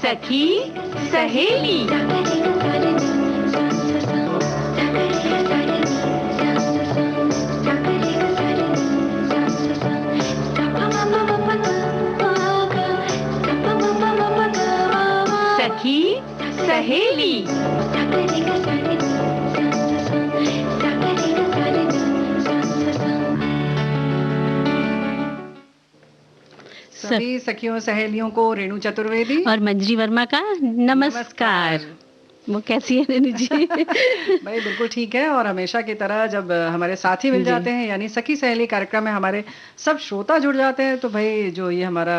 सखी सहेली। सखी सहेली। सभी सखियों सहेलियों को रेणु चतुर्वेदी और मंजरी वर्मा का नमस्कार। वो कैसी है रेणु जी? भाई बिल्कुल ठीक है। और हमेशा की तरह जब हमारे साथी मिल जाते हैं, यानी सखी सहेली कार्यक्रम में हमारे सब श्रोता जुड़ जाते हैं, तो भाई जो ये हमारा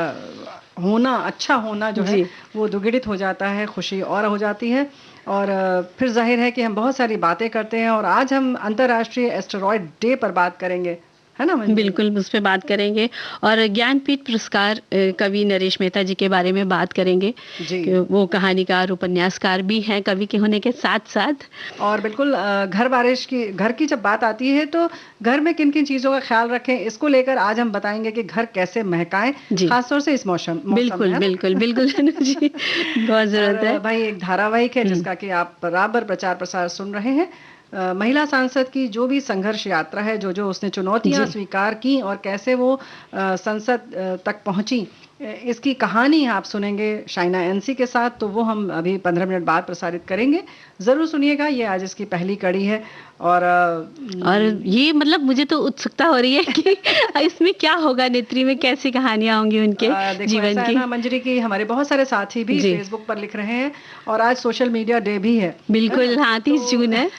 होना, अच्छा होना जो है वो दुगुणित हो जाता है, खुशी और हो जाती है। और फिर जाहिर है कि हम बहुत सारी बातें करते हैं। और आज हम अंतर्राष्ट्रीय एस्टेरॉयड डे पर बात करेंगे, है ना? बिल्कुल, उस पे बात करेंगे। और ज्ञानपीठ पुरस्कार कवि नरेश मेहता जी के बारे में बात करेंगे कि वो कहानीकार, उपन्यासकार भी हैं कवि के होने के साथ साथ। और बिल्कुल घर की जब बात आती है तो घर में किन किन चीज़ों का ख्याल रखें, इसको लेकर आज हम बताएंगे कि घर कैसे महकाएं, खासतौर से इस मौसम। बिल्कुल बिल्कुल बिल्कुल जी, बहुत जरूरत है। भाई एक धारावाहिक है जिसका कि आप बराबर प्रचार प्रसार सुन रहे हैं। महिला सांसद की जो भी संघर्ष यात्रा है, जो जो उसने चुनौतियां स्वीकार की और कैसे वो संसद तक पहुंची, इसकी कहानी आप सुनेंगे शाइना एनसी के साथ। तो वो हम अभी 15 मिनट बाद प्रसारित करेंगे, ज़रूर सुनिएगा। ये आज इसकी पहली कड़ी है। और ये मतलब मुझे तो उत्सुकता हो रही है कि इसमें क्या होगा, नेत्री में कैसी कहानियां होंगी उनके जीवन की। मंजरी की हमारे बहुत सारे साथी भी फेसबुक पर लिख रहे हैं और आज सोशल मीडिया डे भी है। बिल्कुल, हाँ, 30 जून है।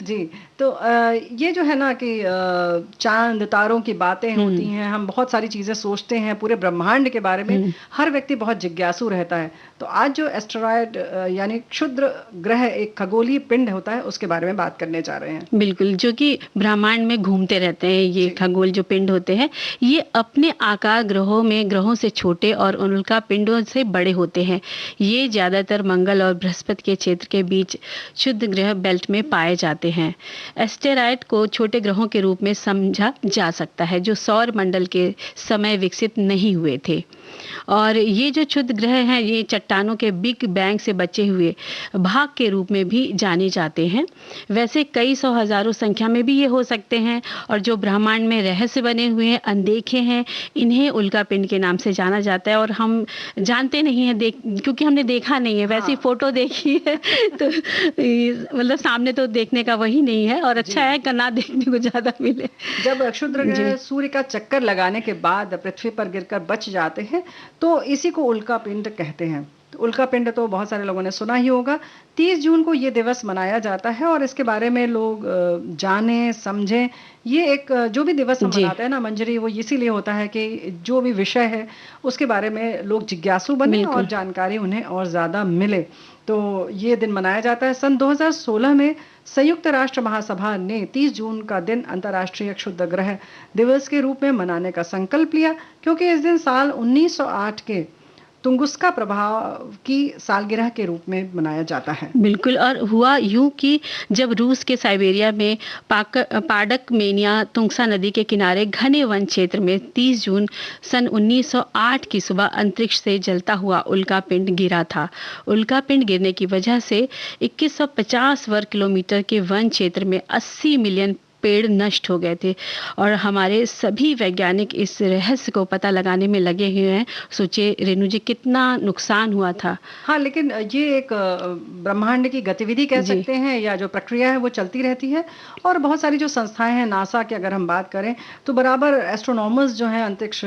जी, तो ये जो है ना कि चांद तारों की बातें होती हैं, हम बहुत सारी चीज़ें सोचते हैं, पूरे ब्रह्मांड के बारे में हर व्यक्ति बहुत जिज्ञासु रहता है। तो आज जो एस्टेरॉयड यानी क्षुद्र ग्रह, एक खगोलीय पिंड होता है, उसके बारे में बात करने जा रहे हैं। बिल्कुल, जो कि ब्रह्मांड में घूमते रहते हैं। ये खगोल जो पिंड होते हैं, ये अपने आकार ग्रहों से छोटे और उल्का पिंडों से बड़े होते हैं। ये ज़्यादातर मंगल और बृहस्पति के क्षेत्र के बीच क्षुद्र ग्रह बेल्ट में पाए जाते हैं। एस्टेरॉयड को छोटे ग्रहों के रूप में समझा जा सकता है, जो सौर मंडल के समय विकसित नहीं हुए थे। और ये जो क्षुद्र ग्रह हैं, ये चट्टानों के बिग बैंग से बचे हुए भाग के रूप में भी जाने जाते हैं। वैसे कई सौ हजारों संख्या में भी ये हो सकते हैं। और जो ब्रह्मांड में रहस्य बने हुए हैं, अनदेखे हैं, इन्हें उल्का पिंड के नाम से जाना जाता है। और हम जानते नहीं हैं, क्योंकि हमने देखा नहीं है। वैसी फोटो देखी है तो मतलब सामने तो देखने का वही नहीं है। और अच्छा है कि ना देखने को ज्यादा मिले। जब क्षुद्र ग्रह सूर्य का चक्कर लगाने के बाद पृथ्वी पर गिरकर बच जाते हैं, तो इसी को उल्का पिंड कहते हैं। उल्का पिंड तो बहुत सारे लोगों ने सुना ही होगा। 30 जून को ये दिवस मनाया जाता है और इसके बारे में लोग जाने समझें। ये एक जो भी दिवस हम मनाते हैं ना मंजरी, वो इसीलिए होता है कि जो भी विषय है उसके बारे में लोग जिज्ञासु बने और जानकारी उन्हें और ज़्यादा मिले। तो ये दिन मनाया जाता है। सन 2016 में संयुक्त राष्ट्र महासभा ने 30 जून का दिन अंतर्राष्ट्रीय क्षुद्र ग्रह दिवस के रूप में मनाने का संकल्प लिया, क्योंकि इस दिन साल 1908 के तुंगुस्का प्रभाव की सालगिरह के रूप में मनाया जाता है। बिल्कुल। और हुआ यूं कि जब रूस के साइबेरिया में पाडक मेनिया तुंगसा नदी के किनारे घने वन क्षेत्र में 30 जून सन 1908 की सुबह अंतरिक्ष से जलता हुआ उल्का पिंड गिरा था। उल्का पिंड गिरने की वजह से 2150 वर्ग किलोमीटर के वन क्षेत्र में 80 मिलियन पेड़ नष्ट हो गए थे। और हमारे सभी वैज्ञानिक इस रहस्य को पता लगाने में लगे हुए हैं। सोचिए रेणु जी, कितना नुकसान हुआ था। हाँ, लेकिन ये एक ब्रह्मांड की गतिविधि कह सकते हैं, या जो प्रक्रिया है वो चलती रहती है। और बहुत सारी जो संस्थाएं हैं, नासा की अगर हम बात करें, तो बराबर एस्ट्रोनॉमर्स जो हैं, अंतरिक्ष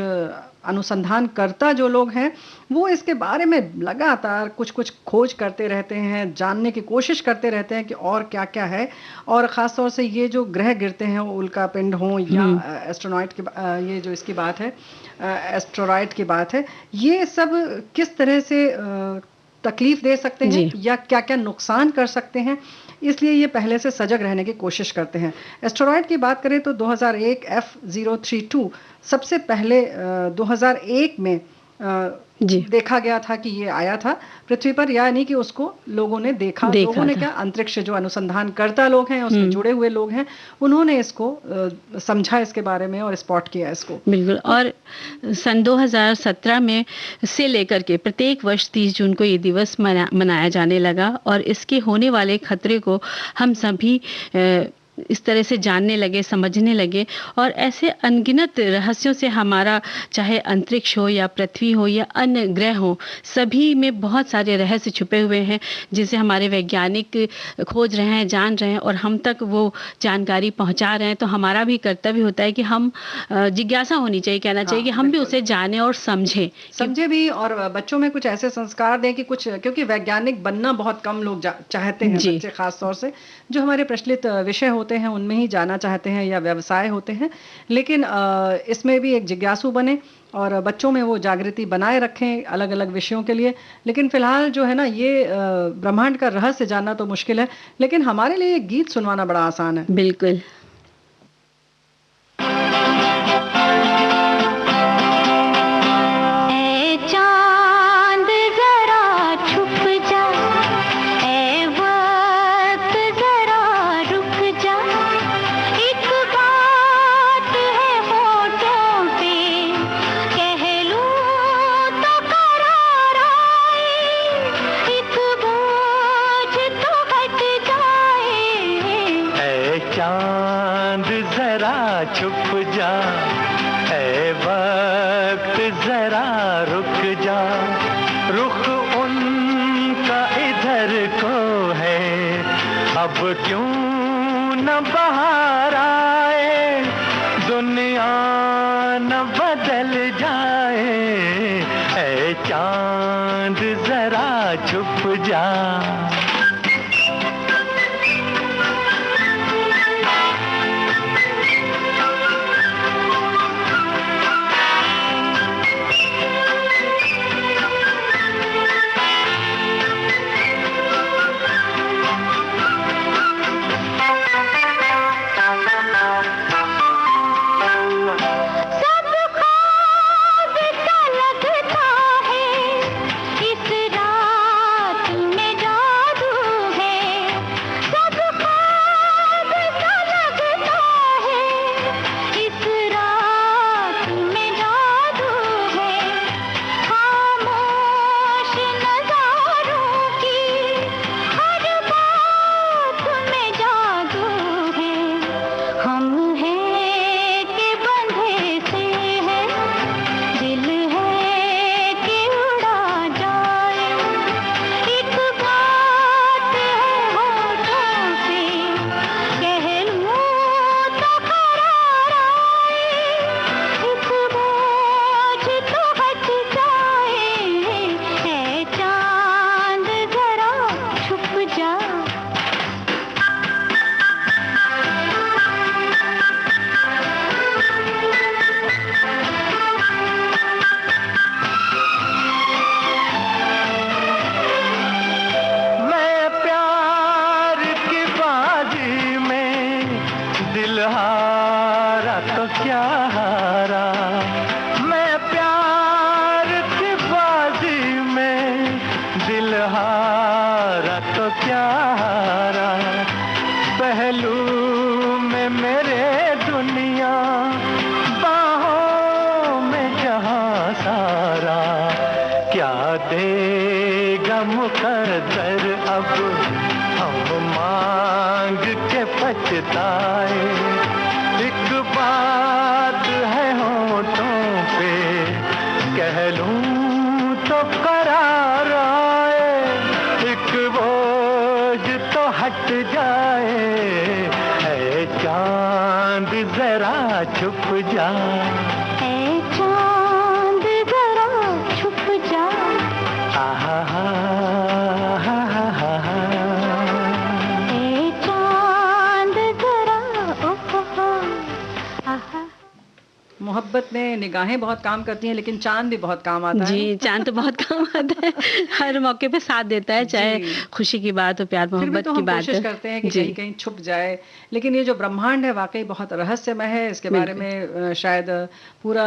अनुसंधानकर्ता जो लोग हैं, वो इसके बारे में लगातार कुछ कुछ खोज करते रहते हैं, जानने की कोशिश करते रहते हैं कि और क्या क्या है। और ख़ास तौर से ये जो ग्रह गिरते हैं, वो उल्का पिंड हों या एस्ट्रोनॉइड की ये जो इसकी बात है, एस्ट्रॉयड की बात है, ये सब किस तरह से तकलीफ दे सकते हैं या क्या क्या नुकसान कर सकते हैं, इसलिए ये पहले से सजग रहने की कोशिश करते हैं। एस्टेरॉयड की बात करें तो 2001 F032 सबसे पहले 2001 में जी। देखा गया था कि ये आया था पृथ्वी पर, यानी कि उसको लोगों ने देखा लोगों ने था। क्या, अंतरिक्ष जो अनुसंधानकर्ता लोग हैं, उसमें जुड़े हुए लोग हैं, उन्होंने इसको समझा इसके बारे में और स्पॉट किया इसको। बिल्कुल। तो और सन 2017 में से लेकर के प्रत्येक वर्ष 30 जून को ये दिवस मनाया जाने लगा और इसके होने वाले खतरे को हम सभी इस तरह से जानने लगे, समझने लगे और ऐसे अनगिनत रहस्यों से हमारा चाहे अंतरिक्ष हो या पृथ्वी हो या अन्य ग्रह हो, सभी में बहुत सारे रहस्य छुपे हुए हैं जिसे हमारे वैज्ञानिक खोज रहे हैं, जान रहे हैं और हम तक वो जानकारी पहुंचा रहे हैं। तो हमारा भी कर्तव्य होता है कि हम जिज्ञासा होनी चाहिए, कहना चाहिए कि हम भी उसे जानें और समझें भी और बच्चों में कुछ ऐसे संस्कार दें कि कुछ, क्योंकि वैज्ञानिक बनना बहुत कम लोग चाहते हैं, बच्चे खास तौर से जो हमारे प्रचलित विषय होते हैं उनमें ही जाना चाहते हैं या व्यवसाय होते हैं, लेकिन इसमें भी एक जिज्ञासु बने और बच्चों में वो जागृति बनाए रखें अलग अलग विषयों के लिए। लेकिन फिलहाल जो है ना, ये ब्रह्मांड का रहस्य जानना तो मुश्किल है, लेकिन हमारे लिए एक गीत सुनवाना बड़ा आसान है। बिल्कुल। अपने निगाहें बहुत काम करती हैं, लेकिन चाँद भी बहुत काम आता है। जी, चाँद तो बहुत काम आता है। हर मौके पे साथ देता है, चाहे जी। खुशी की बात हो, प्यार फिर भी मोहब्बत तो की हम बात कोशिश हो। करते हैं कि जी, कहीं-कहीं छुप जाए, लेकिन ये जो ब्रह्मांड है वाक़ई बहुत रहस्यमय है, इसके बारे बिल्कुल। में शायद पूरा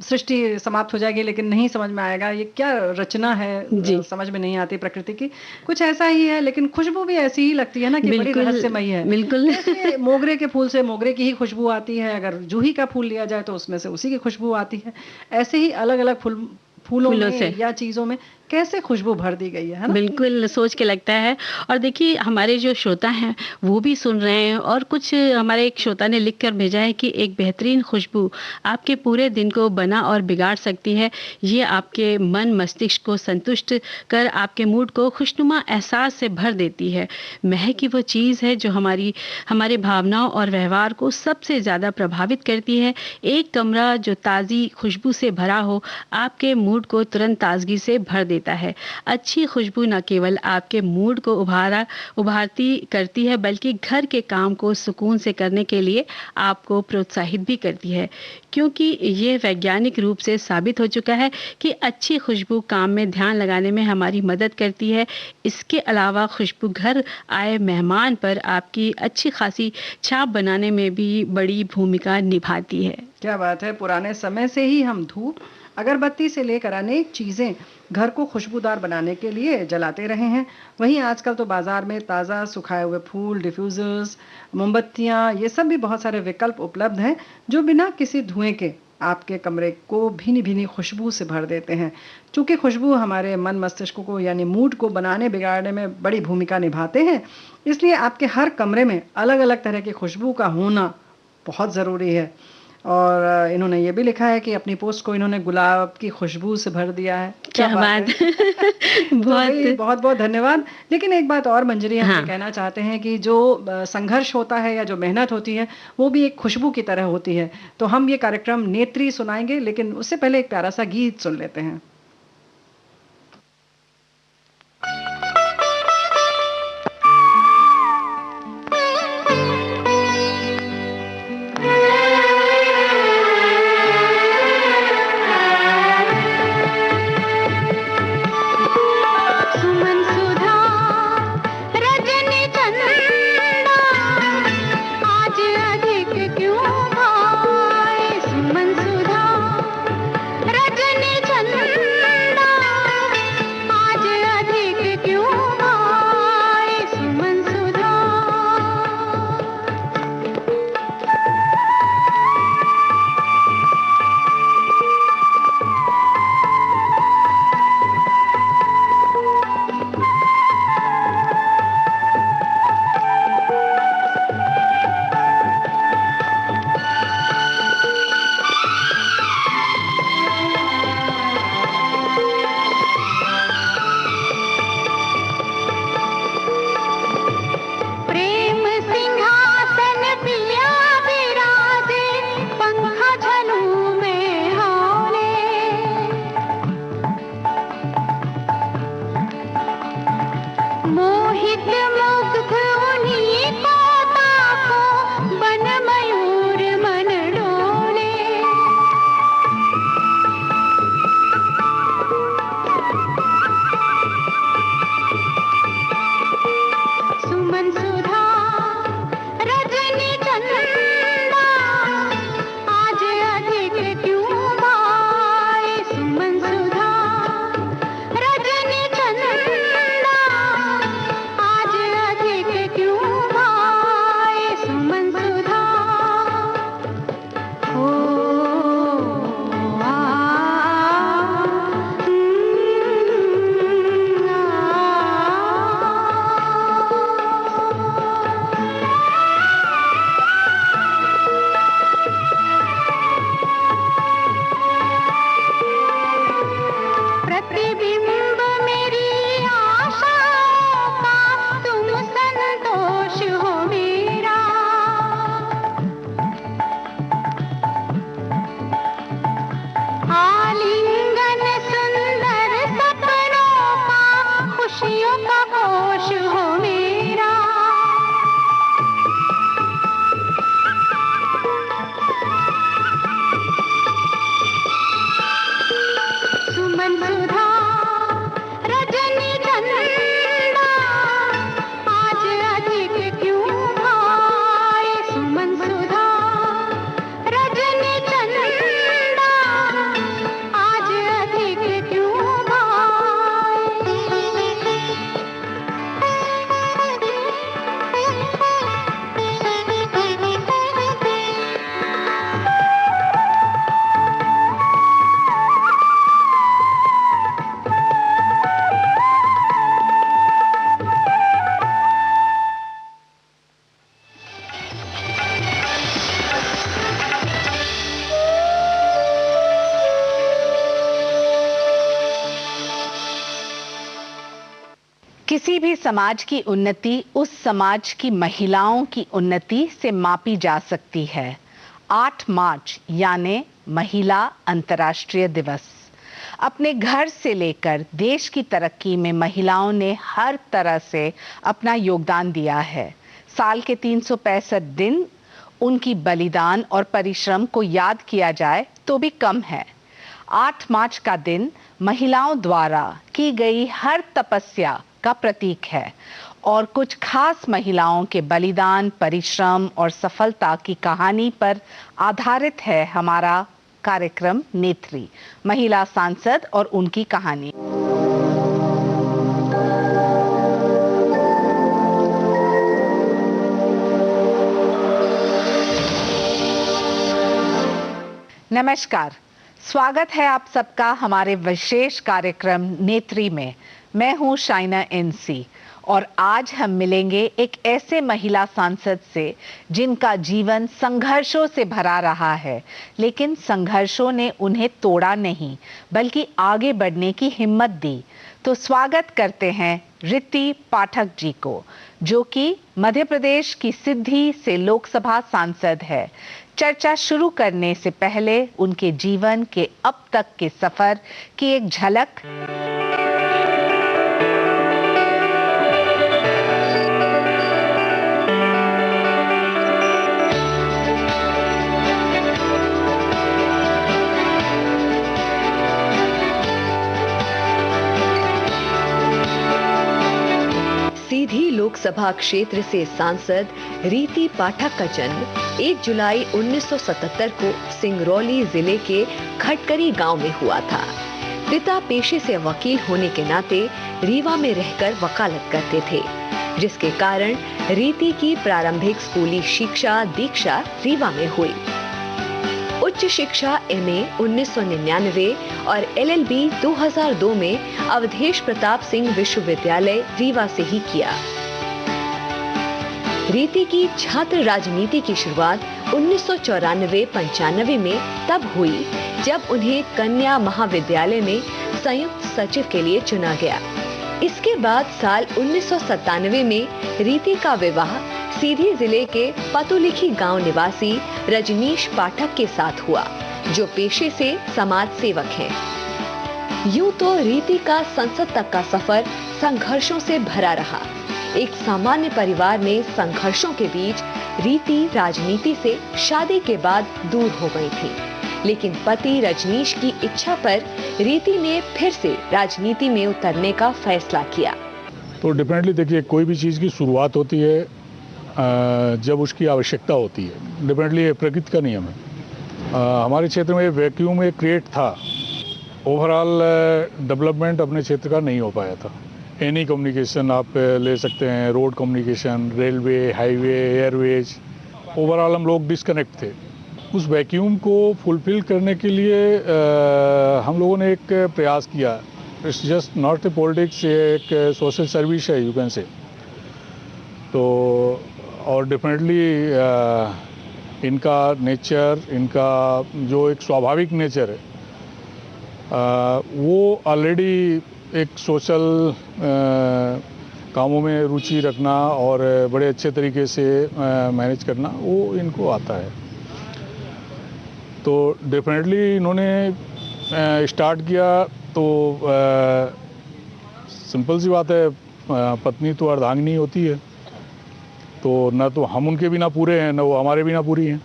सृष्टि समाप्त हो जाएगी लेकिन नहीं समझ में आएगा, ये क्या रचना है जी, समझ में नहीं आती प्रकृति की। कुछ ऐसा ही है, लेकिन खुशबू भी ऐसी ही लगती है ना कि बड़ी बिल्कुल, रहस्यमयी है। बिल्कुल। जैसे मोगरे के फूल से मोगरे की ही खुशबू आती है, अगर जूही का फूल लिया जाए तो उसमें से उसी की खुशबू आती है। ऐसे ही अलग-अलग फूलों फूलों से। में या चीज़ों में कैसे खुशबू भर दी गई है ना? बिल्कुल, सोच के लगता है। और देखिए हमारे जो श्रोता हैं, वो भी सुन रहे हैं, और कुछ हमारे एक श्रोता ने लिख कर भेजा है कि एक बेहतरीन खुशबू आपके पूरे दिन को बना और बिगाड़ सकती है। ये आपके मन मस्तिष्क को संतुष्ट कर आपके मूड को खुशनुमा एहसास से भर देती है। महक ही वो चीज़ है जो हमारे भावनाओं और व्यवहार को सबसे ज़्यादा प्रभावित करती है। एक कमरा जो ताज़ी खुशबू से भरा हो, आपके मूड को तुरंत ताज़गी से भर देता है। अच्छी खुशबू न केवल आपके मूड को उभारती करती है, बल्कि घर के काम को सुकून से करने के लिए आपको प्रोत्साहित भी करती है, क्योंकि ये वैज्ञानिक रूप से साबित हो चुका है कि अच्छी खुशबू काम में ध्यान लगाने में हमारी मदद करती है। इसके अलावा खुशबू घर आए मेहमान पर आपकी अच्छी खासी छाप बनाने में भी बड़ी भूमिका निभाती है। क्या बात है! पुराने समय से ही हम धूप, अगरबत्ती से लेकर अनेक चीज़ें घर को खुशबूदार बनाने के लिए जलाते रहे हैं। वहीं आजकल तो बाज़ार में ताज़ा सुखाए हुए फूल, डिफ्यूज़र्स, मोमबत्तियाँ, ये सब भी बहुत सारे विकल्प उपलब्ध हैं, जो बिना किसी धुएँ के आपके कमरे को भीनी-भीनी खुशबू से भर देते हैं। चूँकि खुशबू हमारे मन मस्तिष्क को यानी मूड को बनाने बिगाड़ने में बड़ी भूमिका निभाते हैं, इसलिए आपके हर कमरे में अलग-अलग तरह की खुशबू का होना बहुत ज़रूरी है। और इन्होंने ये भी लिखा है कि अपनी पोस्ट को इन्होंने गुलाब की खुशबू से भर दिया है। क्या क्या बात बात! है! तो बहुत। भई बहुत-बहुत धन्यवाद। लेकिन एक बात और मंजरी हम ये हाँ। कहना चाहते हैं कि जो संघर्ष होता है या जो मेहनत होती है, वो भी एक खुशबू की तरह होती है। तो हम ये कार्यक्रम नेत्री सुनाएँगे, लेकिन उससे पहले एक प्यारा-सा गीत सुन लेते हैं। सुमन सुधा रजनी चंदा आज अधिक क्यों भाए। सुमन सुधा रजनी चंदा आज अधिक क्यों भाए। सुमन सुधा प्रेम सिंहासन पिया विराजे पंखा झलू में हाले। मोहित मुग्ध उन्हीं को ताको बन मयूर मन डोले। सुमन सुधा रजनी चंदा आज अधिक क्यों भाए। सुमन सुधा रजनी चंदा आज किसी भी समाज की उन्नति उस समाज की महिलाओं की उन्नति से मापी जा सकती है। 8 मार्च यानी महिला अंतर्राष्ट्रीय दिवस। अपने घर से लेकर देश की तरक्की में महिलाओं ने हर तरह से अपना योगदान दिया है। साल के 365 दिन उनकी बलिदान और परिश्रम को याद किया जाए तो भी कम है। 8 मार्च का दिन महिलाओं द्वारा की गई हर तपस्या का प्रतीक है और कुछ खास महिलाओं के बलिदान, परिश्रम और सफलता की कहानी पर आधारित है हमारा कार्यक्रम नेत्री, महिला सांसद और उनकी कहानी। नमस्कार, स्वागत है आप सबका हमारे विशेष कार्यक्रम नेत्री में। मैं हूं शाइना एनसी और आज हम मिलेंगे एक ऐसे महिला सांसद से जिनका जीवन संघर्षों से भरा रहा है, लेकिन संघर्षों ने उन्हें तोड़ा नहीं बल्कि आगे बढ़ने की हिम्मत दी। तो स्वागत करते हैं रीति पाठक जी को, जो कि मध्य प्रदेश की सिद्धि से लोकसभा सांसद है। चर्चा शुरू करने से पहले उनके जीवन के अब तक के सफर की एक झलक। सीधी लोकसभा क्षेत्र से सांसद रीति पाठक का जन्म 1 जुलाई 1977 को सिंगरौली जिले के खटकरी गांव में हुआ था। पिता पेशे से वकील होने के नाते रीवा में रहकर वकालत करते थे, जिसके कारण रीति की प्रारंभिक स्कूली शिक्षा दीक्षा रीवा में हुई। उच्च शिक्षा एमए 1999 और एलएलबी 2002 में अवधेश प्रताप सिंह विश्वविद्यालय रीवा से ही किया। रीति की छात्र राजनीति की शुरुआत 1994-95 में तब हुई जब उन्हें कन्या महाविद्यालय में संयुक्त सचिव के लिए चुना गया। इसके बाद साल 1997 में रीति का विवाह सीधी जिले के पतुलिखी गांव निवासी रजनीश पाठक के साथ हुआ, जो पेशे से समाज सेवक हैं। यूं तो रीति का संसद तक का सफर संघर्षों से भरा रहा। एक सामान्य परिवार में संघर्षों के बीच रीति राजनीति से शादी के बाद दूर हो गई थी, लेकिन पति रजनीश की इच्छा पर रीति ने फिर से राजनीति में उतरने का फैसला किया। तो डेफिनेटली देखिए, कोई भी चीज़ की शुरुआत होती है जब उसकी आवश्यकता होती है। डेफिनेटली ये प्रकृति का नियम है। हमारे क्षेत्र में वैक्यूम एक क्रिएट था। ओवरऑल डेवलपमेंट अपने क्षेत्र का नहीं हो पाया था। एनी कम्युनिकेशन आप ले सकते हैं, road communication, railway, highway, Airways, overall हम लोग डिस्कनेक्ट थे। उस वैक्यूम को फुलफिल करने के लिए हम लोगों ने एक प्रयास किया। It's just not a politics, एक सोशल सर्विस है, यू कैन से। तो और डेफिनेटली इनका नेचर, इनका जो एक स्वाभाविक नेचर है, वो ऑलरेडी एक सोशल कामों में रुचि रखना और बड़े अच्छे तरीके से मैनेज करना, वो इनको आता है। तो डेफिनेटली इन्होंने स्टार्ट किया तो सिंपल सी बात है, पत्नी तो अर्धांगिनी होती है, तो न तो हम उनके बिना पूरे हैं, न वो हमारे बिना पूरी हैं।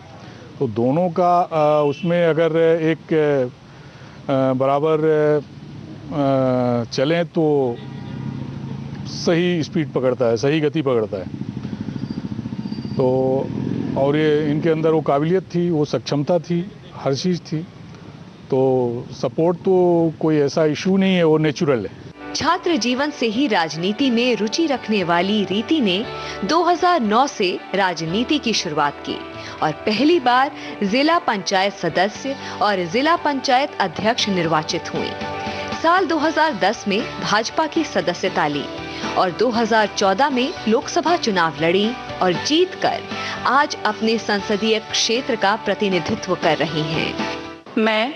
तो दोनों का उसमें अगर एक बराबर चलें तो सही स्पीड पकड़ता है, सही गति पकड़ता है। तो और ये इनके अंदर वो काबिलियत थी, वो सक्षमता थी, हर चीज़ थी। तो सपोर्ट तो कोई ऐसा इशू नहीं है, वो नेचुरल है। छात्र जीवन से ही राजनीति में रुचि रखने वाली रीति ने 2009 से राजनीति की शुरुआत की और पहली बार जिला पंचायत सदस्य और जिला पंचायत अध्यक्ष निर्वाचित हुई। साल 2010 में भाजपा की सदस्यता ली और 2014 में लोकसभा चुनाव लड़ी और जीतकर आज अपने संसदीय क्षेत्र का प्रतिनिधित्व कर रही हैं। मैं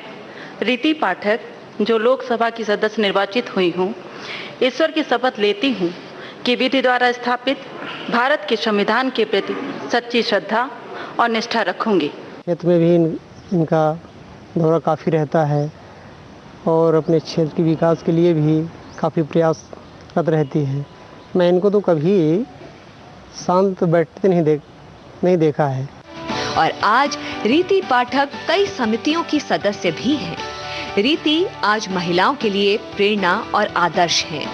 रीति पाठक, जो लोकसभा की सदस्य निर्वाचित हुई हूँ, ईश्वर की शपथ लेती हूँ कि विधि द्वारा स्थापित भारत के संविधान के प्रति सच्ची श्रद्धा और निष्ठा रखूंगी। क्षेत्र में भी इनका दौरा काफ़ी रहता है और अपने क्षेत्र के विकास के लिए भी काफ़ी प्रयासरत रहती है। मैं इनको तो कभी शांत बैठते नहीं देखा है। और आज रीति पाठक कई समितियों की सदस्य भी हैं। रीति आज महिलाओं के लिए प्रेरणा और आदर्श हैं।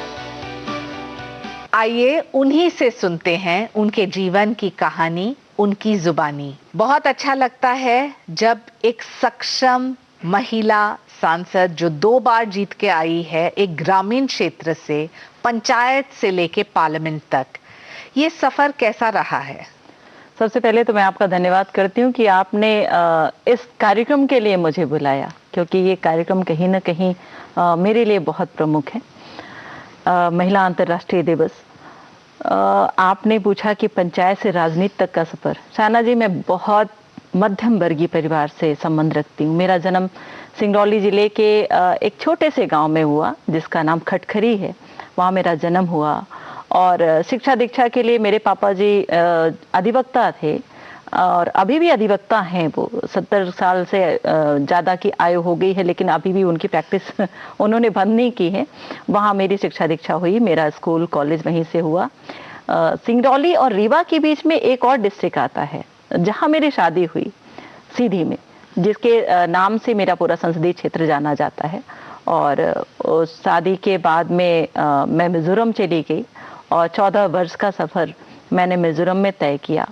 आइए उन्हीं से सुनते हैं उनके जीवन की कहानी, उनकी जुबानी। बहुत अच्छा लगता है जब एक सक्षम महिला सांसद जो 2 बार जीत के आई है, एक ग्रामीण क्षेत्र से पंचायत से लेके पार्लियामेंट तक, ये सफर कैसा रहा है? सबसे पहले तो मैं आपका धन्यवाद करती हूँ कि आपने इस कार्यक्रम के लिए मुझे बुलाया, क्योंकि ये कार्यक्रम कहीं ना कहीं मेरे लिए बहुत प्रमुख है। महिला अंतर्राष्ट्रीय दिवस। आपने पूछा कि पंचायत से राजनीति तक का सफर। शाना जी, मैं बहुत मध्यम वर्गीय परिवार से संबंध रखती हूँ। मेरा जन्म सिंगरौली जिले के एक छोटे से गांव में हुआ जिसका नाम खटखरी है। वहाँ मेरा जन्म हुआ और शिक्षा दीक्षा के लिए मेरे पापा जी अधिवक्ता थे और अभी भी अधिवक्ता हैं। वो 70 साल से ज़्यादा की आयु हो गई है, लेकिन अभी भी उनकी प्रैक्टिस उन्होंने बंद नहीं की है। वहाँ मेरी शिक्षा दीक्षा हुई, मेरा स्कूल कॉलेज वहीं से हुआ। सिंगरौली और रीवा के बीच में एक और डिस्ट्रिक्ट आता है जहाँ मेरी शादी हुई, सीधी में, जिसके नाम से मेरा पूरा संसदीय क्षेत्र जाना जाता है। और उस शादी के बाद में मैं मिजोरम चली गई और 14 वर्ष का सफ़र मैंने मिजोरम में तय किया।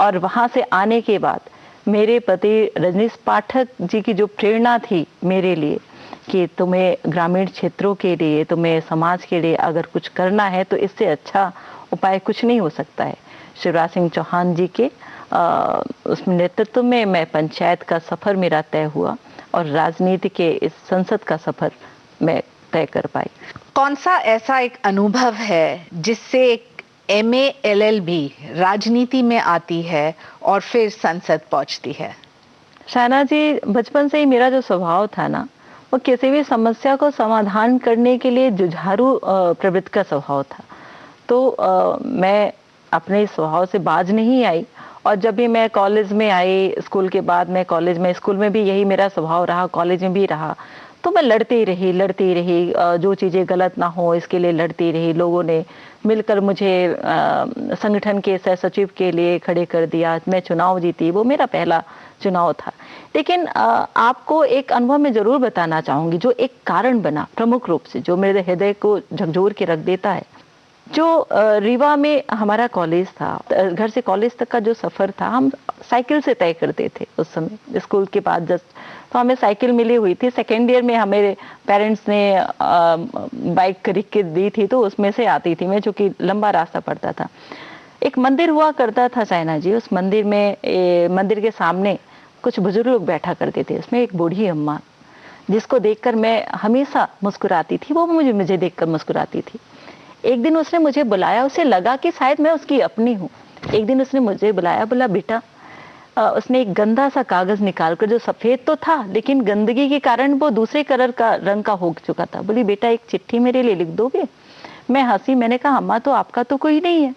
और वहाँ से आने के बाद मेरे पति रजनीश पाठक जी की जो प्रेरणा थी मेरे लिए कि तुम्हें ग्रामीण क्षेत्रों के लिए, तुम्हें समाज के लिए अगर कुछ करना है तो इससे अच्छा उपाय कुछ नहीं हो सकता है। शिवराज सिंह चौहान जी के उस नेतृत्व में मैं पंचायत का सफ़र मेरा तय हुआ और राजनीति के इस संसद का सफ़र मैं तय कर पाई। कौन सा ऐसा एक अनुभव है जिससे एक MA LLB राजनीति में आती है और फिर संसद पहुंचती है? शाना जी, बचपन से ही मेरा जो स्वभाव था ना, वो किसी भी समस्या को समाधान करने के लिए जुझारू प्रवृत्ति का स्वभाव था। तो मैं अपने स्वभाव से बाज नहीं आई और जब भी मैं कॉलेज में आई, स्कूल के बाद मैं कॉलेज में, स्कूल में भी यही मेरा स्वभाव रहा, कॉलेज में भी रहा, तो मैं लड़ती रही, जो चीज़ें गलत ना हो इसके लिए लड़ती रही। लोगों ने मिलकर मुझे संगठन के सह सचिव के लिए खड़े कर दिया, मैं चुनाव जीती, वो मेरा पहला चुनाव था। लेकिन आपको एक अनुभव में ज़रूर बताना चाहूँगी जो एक कारण बना प्रमुख रूप से, जो मेरे हृदय को झकझोर के रख देता है। जो रीवा में हमारा कॉलेज था, घर से कॉलेज तक का जो सफ़र था हम साइकिल से तय करते थे उस समय, स्कूल के बाद जस्ट, तो हमें साइकिल मिली हुई थी। सेकेंड ईयर में हमारे पेरेंट्स ने बाइक खरीद के दी थी, तो उसमें से आती थी मैं, चूँकि लंबा रास्ता पड़ता था। एक मंदिर हुआ करता था साइना जी, उस मंदिर में मंदिर के सामने कुछ बुजुर्ग लोग बैठा करते थे। उसमें एक बूढ़ी अम्मा जिसको देखकर मैं हमेशा मुस्कुराती थी, वो मुझे देखकर मुस्कुराती थी। एक दिन उसने मुझे बुलाया, उसे लगा कि शायद मैं उसकी अपनी हूँ। एक दिन उसने मुझे बुलाया, बोला बेटा, उसने एक गंदा सा कागज निकालकर, जो सफ़ेद तो था लेकिन गंदगी के कारण वो दूसरे कलर का रंग का हो चुका था, बोली बेटा एक चिट्ठी मेरे लिए लिख दोगे? मैं हंसी, मैंने कहा अम्मा तो आपका तो कोई नहीं है,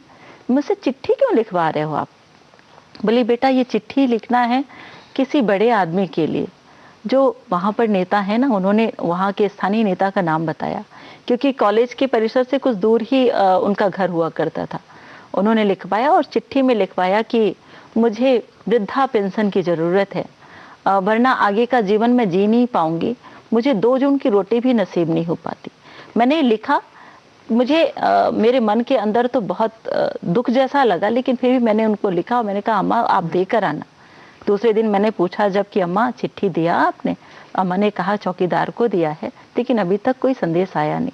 मुझसे चिट्ठी क्यों लिखवा रहे हो आप? बोली बेटा ये चिट्ठी लिखना है किसी बड़े आदमी के लिए, जो वहाँ पर नेता है ना, उन्होंने वहाँ के स्थानीय नेता का नाम बताया, क्योंकि कॉलेज के परिसर से कुछ दूर ही उनका घर हुआ करता था। उन्होंने लिखवाया और चिट्ठी में लिखवाया कि मुझे वृद्धा पेंशन की ज़रूरत है, वरना आगे का जीवन मैं जी नहीं पाऊंगी, मुझे 2 जून की रोटी भी नसीब नहीं हो पाती। मैंने लिखा, मुझे मेरे मन के अंदर तो बहुत दुख जैसा लगा, लेकिन फिर भी मैंने उनको लिखा और मैंने कहा अम्मा आप देकर आना। दूसरे दिन मैंने पूछा जब कि अम्मा चिट्ठी दिया आपने? अम्मा ने कहा चौकीदार को दिया है, लेकिन अभी तक कोई संदेश आया नहीं।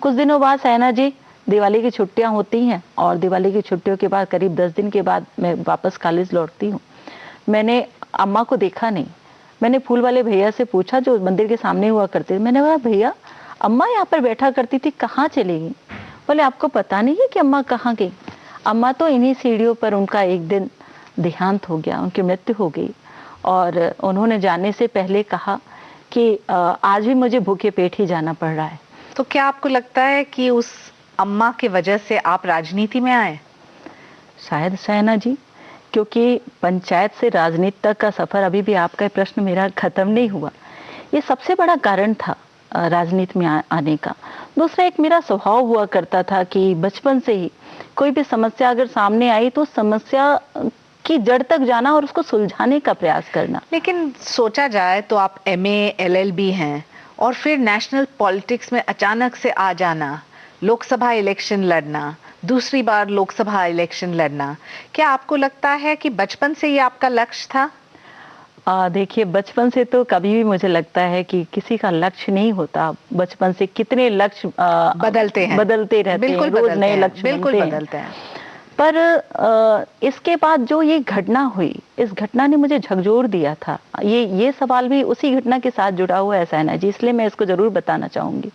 कुछ दिनों बाद सैना जी दिवाली की छुट्टियां होती हैं और दिवाली की छुट्टियों के बाद करीब 10 दिन के बाद मैं वापस कॉलेज लौटती हूँ। मैंने अम्मा को देखा नहीं। मैंने फूल वाले भैया से पूछा जो मंदिर के सामने हुआ करते थे, मैंने कहा भैया अम्मा यहाँ पर बैठा करती थी, कहाँ चली गई? बोले आपको पता नहीं है कि अम्मा कहाँ गई? अम्मा तो इन्हीं सीढ़ियों पर, उनका एक दिन देहांत हो गया, उनकी मृत्यु हो गई और उन्होंने जाने से पहले कहा कि आज भी मुझे भूखे पेट ही जाना पड़ रहा है। तो क्या आपको लगता है कि उस अम्मा की वजह से आप राजनीति में आए? शायद सैना जी, क्योंकि पंचायत से राजनीति तक का सफर, अभी भी आपका प्रश्न मेरा खत्म नहीं हुआ, ये सबसे बड़ा कारण था राजनीति में आने का। दूसरा, एक मेरा स्वभाव हुआ करता था कि बचपन से ही कोई भी समस्या अगर सामने आई तो समस्या की जड़ तक जाना और उसको सुलझाने का प्रयास करना। लेकिन सोचा जाए तो आप MA LLB हैं और फिर नेशनल पॉलिटिक्स में अचानक से आ जाना, लोकसभा इलेक्शन लड़ना, दूसरी बार लोकसभा इलेक्शन लड़ना, क्या आपको लगता है कि बचपन से ये आपका लक्ष्य था? देखिए, बचपन से तो कभी भी मुझे लगता है कि किसी का लक्ष्य नहीं होता। बचपन से कितने लक्ष्य बदलते हैं, बदलते रहते हैं, रोज नए लक्ष्य बिल्कुल बदलते हैं। पर इसके बाद जो ये घटना हुई, इस घटना ने मुझे झकझोर दिया था। ये सवाल भी उसी घटना के साथ जुड़ा हुआ है सैना जी, इसलिए मैं इसको जरूर बताना चाहूंगी।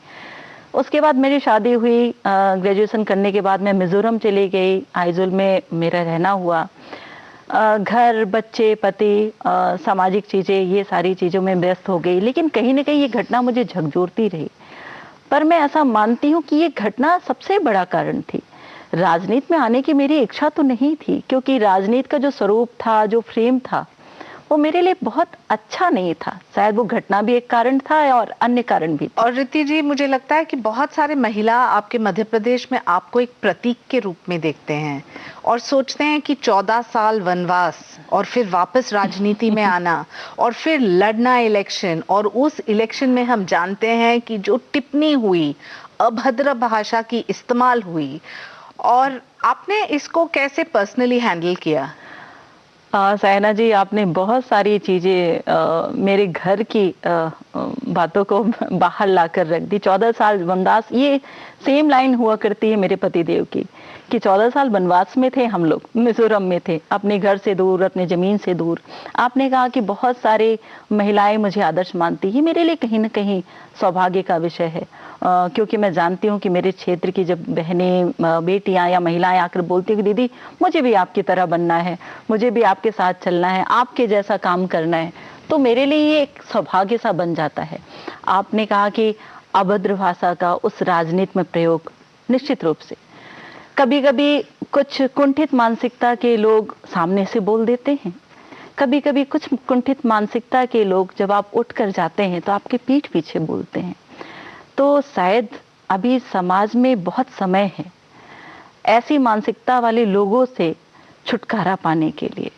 उसके बाद मेरी शादी हुई, ग्रेजुएशन करने के बाद मैं मिजोरम चली गई, आइजोल में मेरा रहना हुआ। घर, बच्चे, पति, सामाजिक चीजें, ये सारी चीजों में व्यस्त हो गई, लेकिन कहीं ना कहीं ये घटना मुझे झकझोरती रही। पर मैं ऐसा मानती हूँ कि ये घटना सबसे बड़ा कारण थी। राजनीति में आने की मेरी इच्छा तो नहीं थी, क्योंकि राजनीति का जो स्वरूप था, जो फ्रेम था, वो मेरे लिए बहुत अच्छा नहीं था। शायद वो घटना भी एक कारण था और अन्य कारण भी था। और रिति जी, मुझे लगता है कि बहुत सारे महिला आपके मध्य प्रदेश में आपको एक प्रतीक के रूप में देखते हैं और सोचते हैं कि 14 साल वनवास और फिर वापस राजनीति में आना और फिर लड़ना इलेक्शन, और उस इलेक्शन में हम जानते हैं कि जो टिप्पणी हुई, अभद्र भाषा की इस्तेमाल हुई, और आपने इसको कैसे पर्सनली हैंडल किया? सैना जी, आपने बहुत सारी चीजें मेरे घर की बातों को बाहर लाकर रख दी। 14 साल वनवास, ये सेम लाइन हुआ करती है मेरे पतिदेव की कि 14 साल वनवास में थे हम लोग, मिजोरम में थे, अपने घर से दूर, अपने जमीन से दूर। आपने कहा कि बहुत सारे महिलाएं मुझे आदर्श मानती हैं, मेरे लिए कहीं ना कहीं सौभाग्य का विषय है, क्योंकि मैं जानती हूँ कि मेरे क्षेत्र की जब बहनें, बेटियां या महिलाएं आकर बोलती हैं कि दीदी मुझे भी आपकी तरह बनना है, मुझे भी आपके साथ चलना है, आपके जैसा काम करना है, तो मेरे लिए ये एक सौभाग्य सा बन जाता है। आपने कहा कि अभद्र भाषा का उस राजनीति में प्रयोग, निश्चित रूप से कभी कभी कुछ कुंठित मानसिकता के लोग सामने से बोल देते हैं, कभी कभी कुछ कुंठित मानसिकता के लोग जब आप उठ कर जाते हैं तो आपके पीठ पीछे बोलते हैं। तो शायद अभी समाज में बहुत समय है ऐसी मानसिकता वाले लोगों से छुटकारा पाने के लिए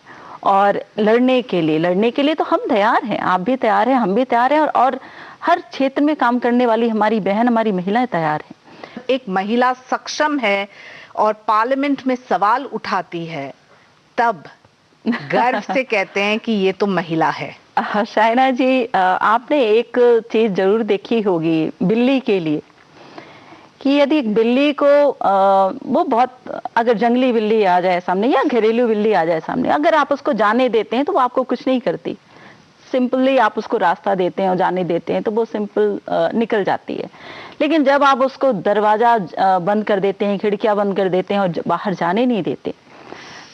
और लड़ने के लिए तो हम तैयार हैं, आप भी तैयार हैं, हम भी तैयार हैं, और हर क्षेत्र में काम करने वाली हमारी बहन, हमारी महिलाएं तैयार हैं। एक महिला सक्षम है और पार्लियामेंट में सवाल उठाती है, तब गर्व से कहते हैं कि ये तो महिला है। शायना जी, आपने एक चीज जरूर देखी होगी बिल्ली के लिए, कि यदि एक बिल्ली को वो बहुत, अगर जंगली बिल्ली आ जाए सामने या घरेलू बिल्ली आ जाए सामने, अगर आप उसको जाने देते हैं तो वो आपको कुछ नहीं करती, सिंपली आप उसको रास्ता देते हैं और जाने देते हैं तो वो सिंपल निकल जाती है। लेकिन जब आप उसको दरवाजा बंद कर देते हैं, खिड़कियां बंद कर देते हैं और बाहर जाने नहीं देते,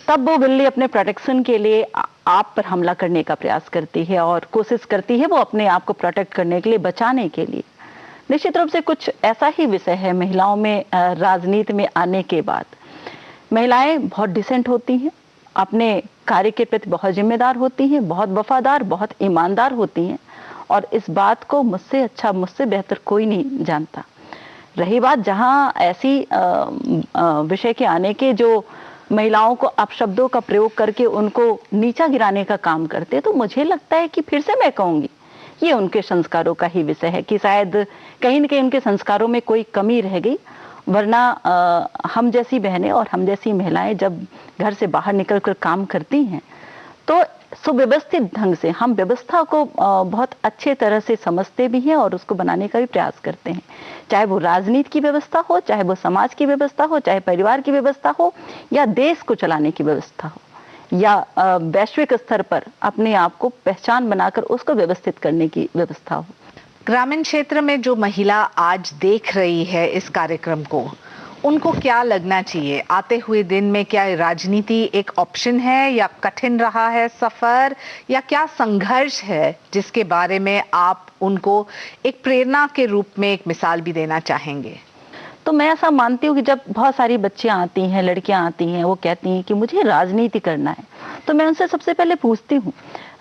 तब वो बिल्ली अपने प्रोटेक्शन के लिए आप पर हमला करने का प्रयास करती है और कोशिश करती है वो अपने आप को प्रोटेक्ट करने के लिए, बचाने के लिए। निश्चित रूप से कुछ ऐसा ही विषय है महिलाओं में राजनीति में आने के बाद। महिलाएं बहुत डिसेंट होती हैं, अपने कार्य के प्रति बहुत जिम्मेदार होती हैं, बहुत वफादार, बहुत ईमानदार होती हैं, और इस बात को मुझसे अच्छा, मुझसे बेहतर कोई नहीं जानता। रही बात जहां ऐसी विषय के आने के जो महिलाओं को अपशब्दों का प्रयोग करके उनको नीचा गिराने का काम करते, तो मुझे लगता है कि फिर से मैं कहूंगी ये उनके संस्कारों का ही विषय है कि शायद कहीं न कहीं उनके संस्कारों में कोई कमी रह गई, वरना हम जैसी बहनें और हम जैसी महिलाएं जब घर से बाहर निकलकर काम करती हैं तो सुव्यवस्थित ढंग से हम व्यवस्था को बहुत अच्छे तरह से समझते भी हैं और उसको बनाने का भी प्रयास करते हैं, चाहे वो राजनीति की व्यवस्था हो, चाहे वो समाज की व्यवस्था हो, चाहे परिवार की व्यवस्था हो, या देश को चलाने की व्यवस्था हो, या वैश्विक स्तर पर अपने आप को पहचान बनाकर उसको व्यवस्थित करने की व्यवस्था हो। ग्रामीण क्षेत्र में जो महिला आज देख रही है इस कार्यक्रम को, उनको क्या लगना चाहिए आते हुए दिन में? क्या राजनीति एक ऑप्शन है या कठिन रहा है सफर, या क्या संघर्ष है जिसके बारे में आप उनको एक प्रेरणा के रूप में एक मिसाल भी देना चाहेंगे? तो मैं ऐसा मानती हूँ कि जब बहुत सारी बच्चियां आती हैं, लड़कियां आती हैं, वो कहती हैं कि मुझे राजनीति करना है, तो मैं उनसे सबसे पहले पूछती हूँ,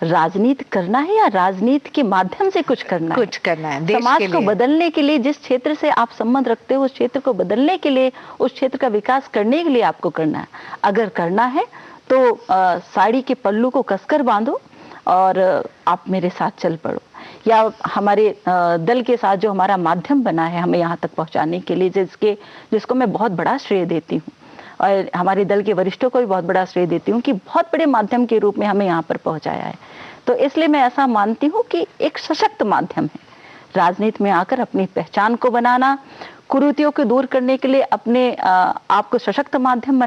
राजनीति करना है या राजनीति के माध्यम से कुछ करना है? कुछ करना है देश समाज के को लिए। बदलने के लिए, जिस क्षेत्र से आप संबंध रखते हो उस क्षेत्र को बदलने के लिए, उस क्षेत्र का विकास करने के लिए आपको करना है। अगर करना है तो साड़ी के पल्लू को कसकर बांधो और आप मेरे साथ चल पड़ो, या हमारे दल के साथ जो हमारा माध्यम बना है हमें यहाँ तक पहुँचाने के लिए, जिसको मैं बहुत बड़ा श्रेय देती हूँ, और हमारे दल के वरिष्ठों को भी बहुत बड़ा श्रेय देती हूँ कि बहुत बड़े माध्यम के रूप में हमें यहाँ पर पहुँचाया है। तो इसलिए मैं ऐसा मानती हूँ कि एक सशक्त माध्यम है राजनीति में आकर अपनी पहचान को बनाना, कुरीतियों को दूर करने के लिए अपने आप को सशक्त माध्यम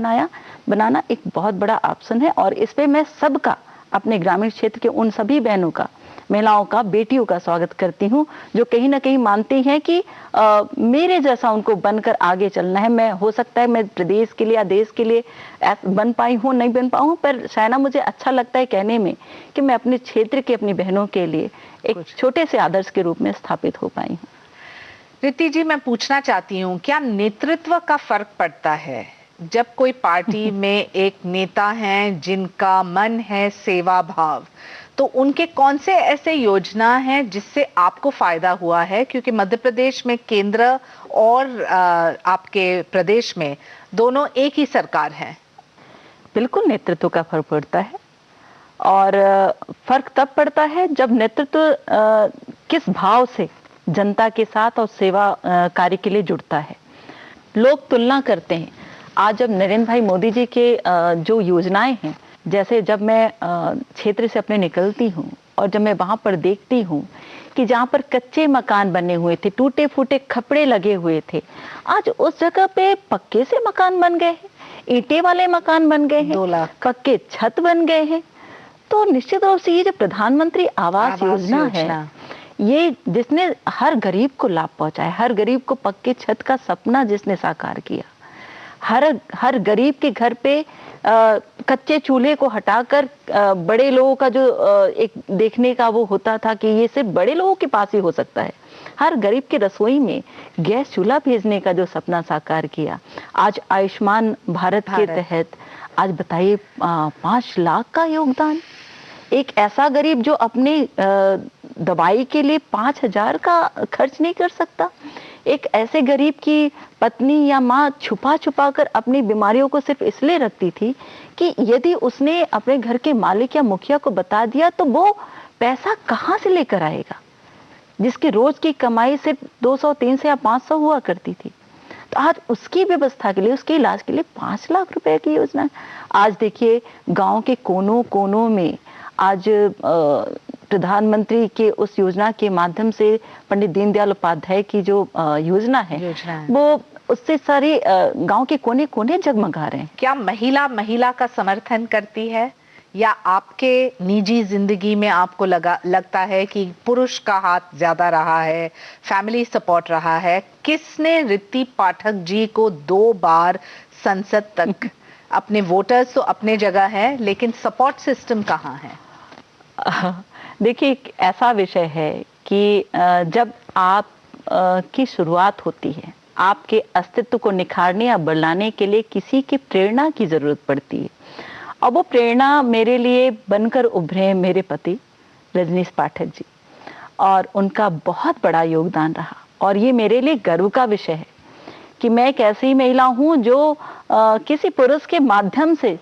बनाना एक बहुत बड़ा ऑप्शन है। और इस पे मैं सबका, अपने ग्रामीण क्षेत्र के उन सभी बहनों का, महिलाओं का, बेटियों का स्वागत करती हूँ जो कहीं ना कहीं मानती हैं कि मेरे जैसा उनको बनकर आगे चलना है। मैं, हो सकता है मैं प्रदेश के लिए या देश के लिए बन पाई हूँ, नहीं बन पाऊँ, पर शायना मुझे अच्छा लगता है कहने में कि मैं अपने क्षेत्र के, अपनी बहनों के लिए एक छोटे से आदर्श के रूप में स्थापित हो पाई हूँ। रीति जी, मैं पूछना चाहती हूँ, क्या नेतृत्व का फर्क पड़ता है? जब कोई पार्टी में एक नेता हैं जिनका मन है सेवा भाव, तो उनके कौन से ऐसे योजना हैं जिससे आपको फायदा हुआ है? क्योंकि मध्य प्रदेश में केंद्र और आपके प्रदेश में दोनों एक ही सरकार है। बिल्कुल नेतृत्व का फर्क पड़ता है, और फर्क तब पड़ता है जब नेतृत्व किस भाव से जनता के साथ और सेवा कार्य के लिए जुड़ता है। लोग तुलना करते हैं। आज जब नरेंद्र भाई मोदी जी के जो योजनाएं हैं, जैसे जब मैं क्षेत्र से अपने निकलती हूँ और जब मैं वहां पर देखती हूँ कि जहाँ पर कच्चे मकान बने हुए थे, टूटे फूटे खपड़े लगे हुए थे, आज उस जगह पे पक्के से मकान बन गए हैं, ईंटे वाले मकान बन गए हैं, पक्के छत बन गए हैं। तो निश्चित रूप से ये जो प्रधानमंत्री आवास योजना है, ये जिसने हर गरीब को लाभ पहुंचाया, हर गरीब को पक्के छत का सपना जिसने साकार किया, हर गरीब के घर पे कच्चे चूल्हे को हटाकर बड़े लोगों का जो एक देखने का वो होता था कि ये सिर्फ बड़े लोगों के पास ही हो सकता है, हर गरीब की रसोई में गैस चूल्हा भेजने का जो सपना साकार किया। आज आयुष्मान भारत के तहत आज बताइए 5 लाख का योगदान। एक ऐसा गरीब जो अपने दवाई के लिए 5,000 का खर्च नहीं कर सकता, एक ऐसे गरीब की पत्नी या माँ छुपा छुपा कर अपनी बीमारियों को सिर्फ इसलिए रखती थी कि यदि उसने अपने घर के मालिक या मुखिया को बता दिया तो वो पैसा कहाँ से लेकर आएगा, जिसकी रोज की कमाई सिर्फ 200, 300 या 500 हुआ करती थी। तो आज उसकी व्यवस्था के लिए, उसके इलाज के लिए 5 लाख रुपए की योजना है। आज देखिए गांव के कोनों कोनों में आज प्रधानमंत्री के उस योजना के माध्यम से पंडित दीनदयाल उपाध्याय की जो योजना है वो उससे सारे गांव के कोने कोने जगमगा रहे हैं। क्या महिला का समर्थन करती है, या आपके निजी जिंदगी में आपको लगता है कि पुरुष का हाथ ज्यादा रहा है, फैमिली सपोर्ट रहा है? किसने रीति पाठक जी को 2 बार संसद तक अपने वोटर्स तो अपने जगह है, लेकिन सपोर्ट सिस्टम कहाँ है? देखिए, एक ऐसा विषय है कि जब आप की शुरुआत होती है, आपके अस्तित्व को निखारने या बढ़ाने के लिए किसी की प्रेरणा की जरूरत पड़ती है। और वो प्रेरणा मेरे लिए बनकर उभरे मेरे पति रजनीश पाठक जी, और उनका बहुत बड़ा योगदान रहा। और ये मेरे लिए गर्व का विषय है कि मैं एक ऐसी महिला हूँ जो किसी पुरुष के माध्यम से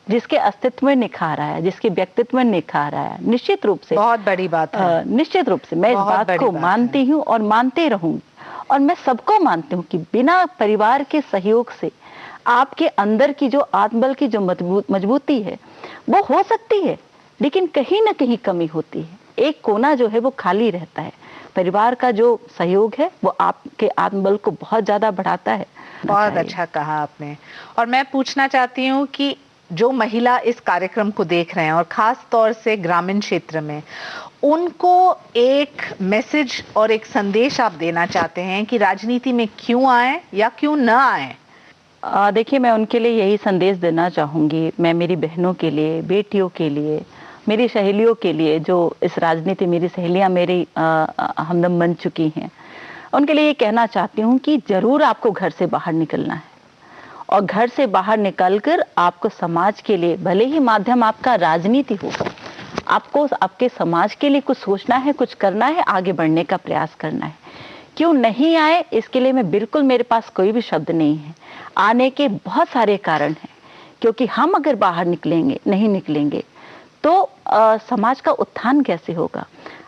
जिसके अस्तित्व में निखार आया, जिसके व्यक्तित्व में निखार आया। निश्चित रूप से बहुत बड़ी बात है। निश्चित रूप से मैं इस बात को मानती हूँ और मानते रहूंगी, और मैं सबको मानती हूँ कि बिना परिवार के सहयोग से आपके अंदर की जो आत्मबल की जो मजबूती है वो हो सकती है, लेकिन कहीं ना कहीं कमी होती है। एक कोना जो है वो खाली रहता है। परिवार का जो सहयोग है वो आपके आत्मबल को बहुत ज्यादा बढ़ाता है। बहुत अच्छा कहा आपने। और मैं पूछना चाहती हूँ कि जो महिला इस कार्यक्रम को देख रहे हैं और खास तौर से ग्रामीण क्षेत्र में, उनको एक मैसेज और एक संदेश आप देना चाहते हैं कि राजनीति में क्यों आए या क्यों न आए? देखिए, मैं उनके लिए यही संदेश देना चाहूंगी। मैं मेरी बहनों के लिए, बेटियों के लिए, मेरी सहेलियों के लिए, जो इस राजनीति, मेरी सहेलियां मेरी हमदम बन चुकी हैं, उनके लिए ये कहना चाहती हूँ कि जरूर आपको घर से बाहर निकलना है, और घर से बाहर निकलकर आपको समाज के लिए, भले ही माध्यम आपका राजनीति हो, आपको आपके समाज के लिए कुछ सोचना है, कुछ करना है, आगे बढ़ने का प्रयास करना है। क्यों नहीं आए, इसके लिए मैं बिल्कुल, मेरे पास कोई भी शब्द नहीं है। आने के बहुत सारे कारण हैं, क्योंकि हम अगर बाहर निकलेंगे, नहीं निकलेंगे तो समाज का उत्थान कैसे होगा।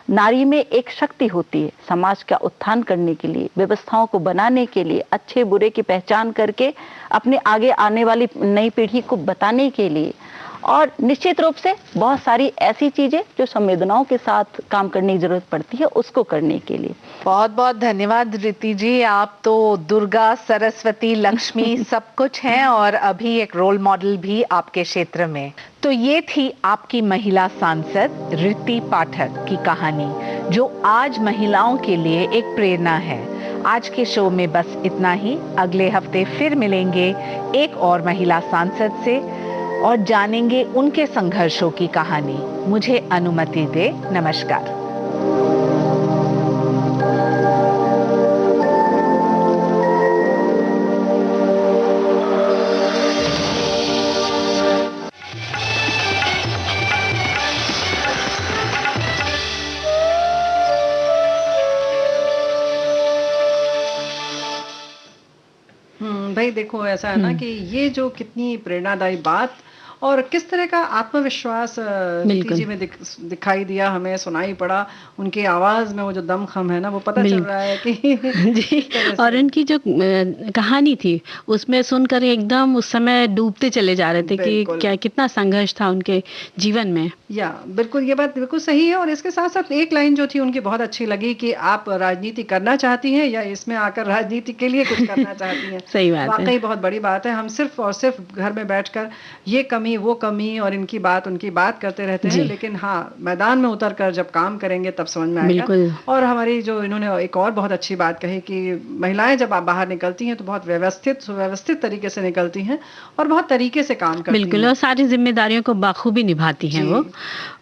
नारी में एक शक्ति होती है समाज का उत्थान करने के लिए, व्यवस्थाओं को बनाने के लिए, अच्छे बुरे की पहचान करके अपने आगे आने वाली नई पीढ़ी को बताने के लिए, और निश्चित रूप से बहुत सारी ऐसी चीजें जो संवेदनाओं के साथ काम करने की जरूरत पड़ती है, उसको करने के लिए। बहुत बहुत धन्यवाद रीति जी, आप तो दुर्गा, सरस्वती, लक्ष्मी सब कुछ हैं और अभी एक रोल मॉडल भी आपके क्षेत्र में। तो ये थी आपकी महिला सांसद रीति पाठक की कहानी, जो आज महिलाओं के लिए एक प्रेरणा है। आज के शो में बस इतना ही। अगले हफ्ते फिर मिलेंगे एक और महिला सांसद से और जानेंगे उनके संघर्षों की कहानी। मुझे अनुमति दे, नमस्कार। भाई देखो, ऐसा है ना कि ये जो कितनी प्रेरणादायी बात और किस तरह का आत्मविश्वास रीति जी में दिखाई दिया, हमें सुनाई पड़ा। उनकी आवाज में वो जो दमखम है ना, वो पता चल रहा है कि जी। और उनकी जो कहानी थी उसमें सुनकर एकदम उस समय डूबते चले जा रहे थे कि क्या कितना संघर्ष था उनके जीवन में। या बिल्कुल, ये बात बिल्कुल सही है। और इसके साथ साथ एक लाइन जो थी उनकी बहुत अच्छी लगी कि आप राजनीति करना चाहती हैं या इसमें आकर राजनीति के लिए कुछ करना चाहती हैं। सही बात है, वाकई बहुत बड़ी बात है। हम सिर्फ और सिर्फ घर में बैठकर ये कमी वो कमी और इनकी बात उनकी बात करते रहते हैं, लेकिन हाँ, मैदान में उतर कर जब काम करेंगे तब समझ में आएगा। और हमारी जो इन्होंने एक और बहुत अच्छी बात कही कि महिलाएं जब आप बाहर निकलती हैं तो बहुत सुव्यवस्थित तरीके से निकलती हैं और बहुत तरीके से काम करती हैं। बिल्कुल, और सारी जिम्मेदारियों को बाखूबी निभाती हैं वो।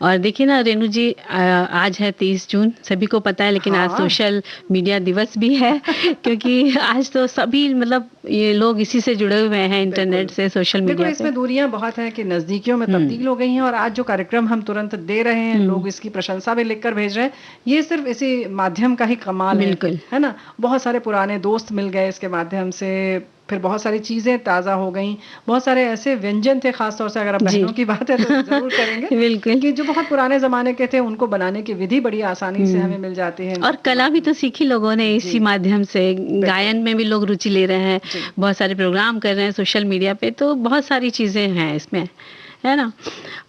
और देखिए ना रेणु जी, आज है 30 जून, सभी को पता है, लेकिन आज सोशल मीडिया दिवस भी है क्योंकि आज तो सभी मतलब ये लोग इसी से जुड़े हुए हैं, इंटरनेट से, सोशल मीडिया से। इसमें दूरियां बहुत हैं कि नजदीकियों में तब्दील हो गई हैं। और आज जो कार्यक्रम हम तुरंत दे रहे हैं, लोग इसकी प्रशंसा भी लिखकर भेज रहे हैं, ये सिर्फ इसी माध्यम का ही कमाल है ना। बहुत सारे पुराने दोस्त मिल गए इसके माध्यम से, फिर बहुत सारी चीजें ताजा हो गई, बहुत सारे ऐसे व्यंजन थे, खासतौर से अगर बहनों की बात है तो जरूर करेंगे बिल्कुल, कि जो बहुत पुराने जमाने के थे, उनको बनाने की विधि बड़ी आसानी से हमें मिल जाती है। और कला भी तो सीखी लोगों ने इसी माध्यम से। गायन में भी लोग रुचि ले रहे हैं, बहुत सारे प्रोग्राम कर रहे हैं सोशल मीडिया पे, तो बहुत सारी चीजें हैं इसमें, है ना।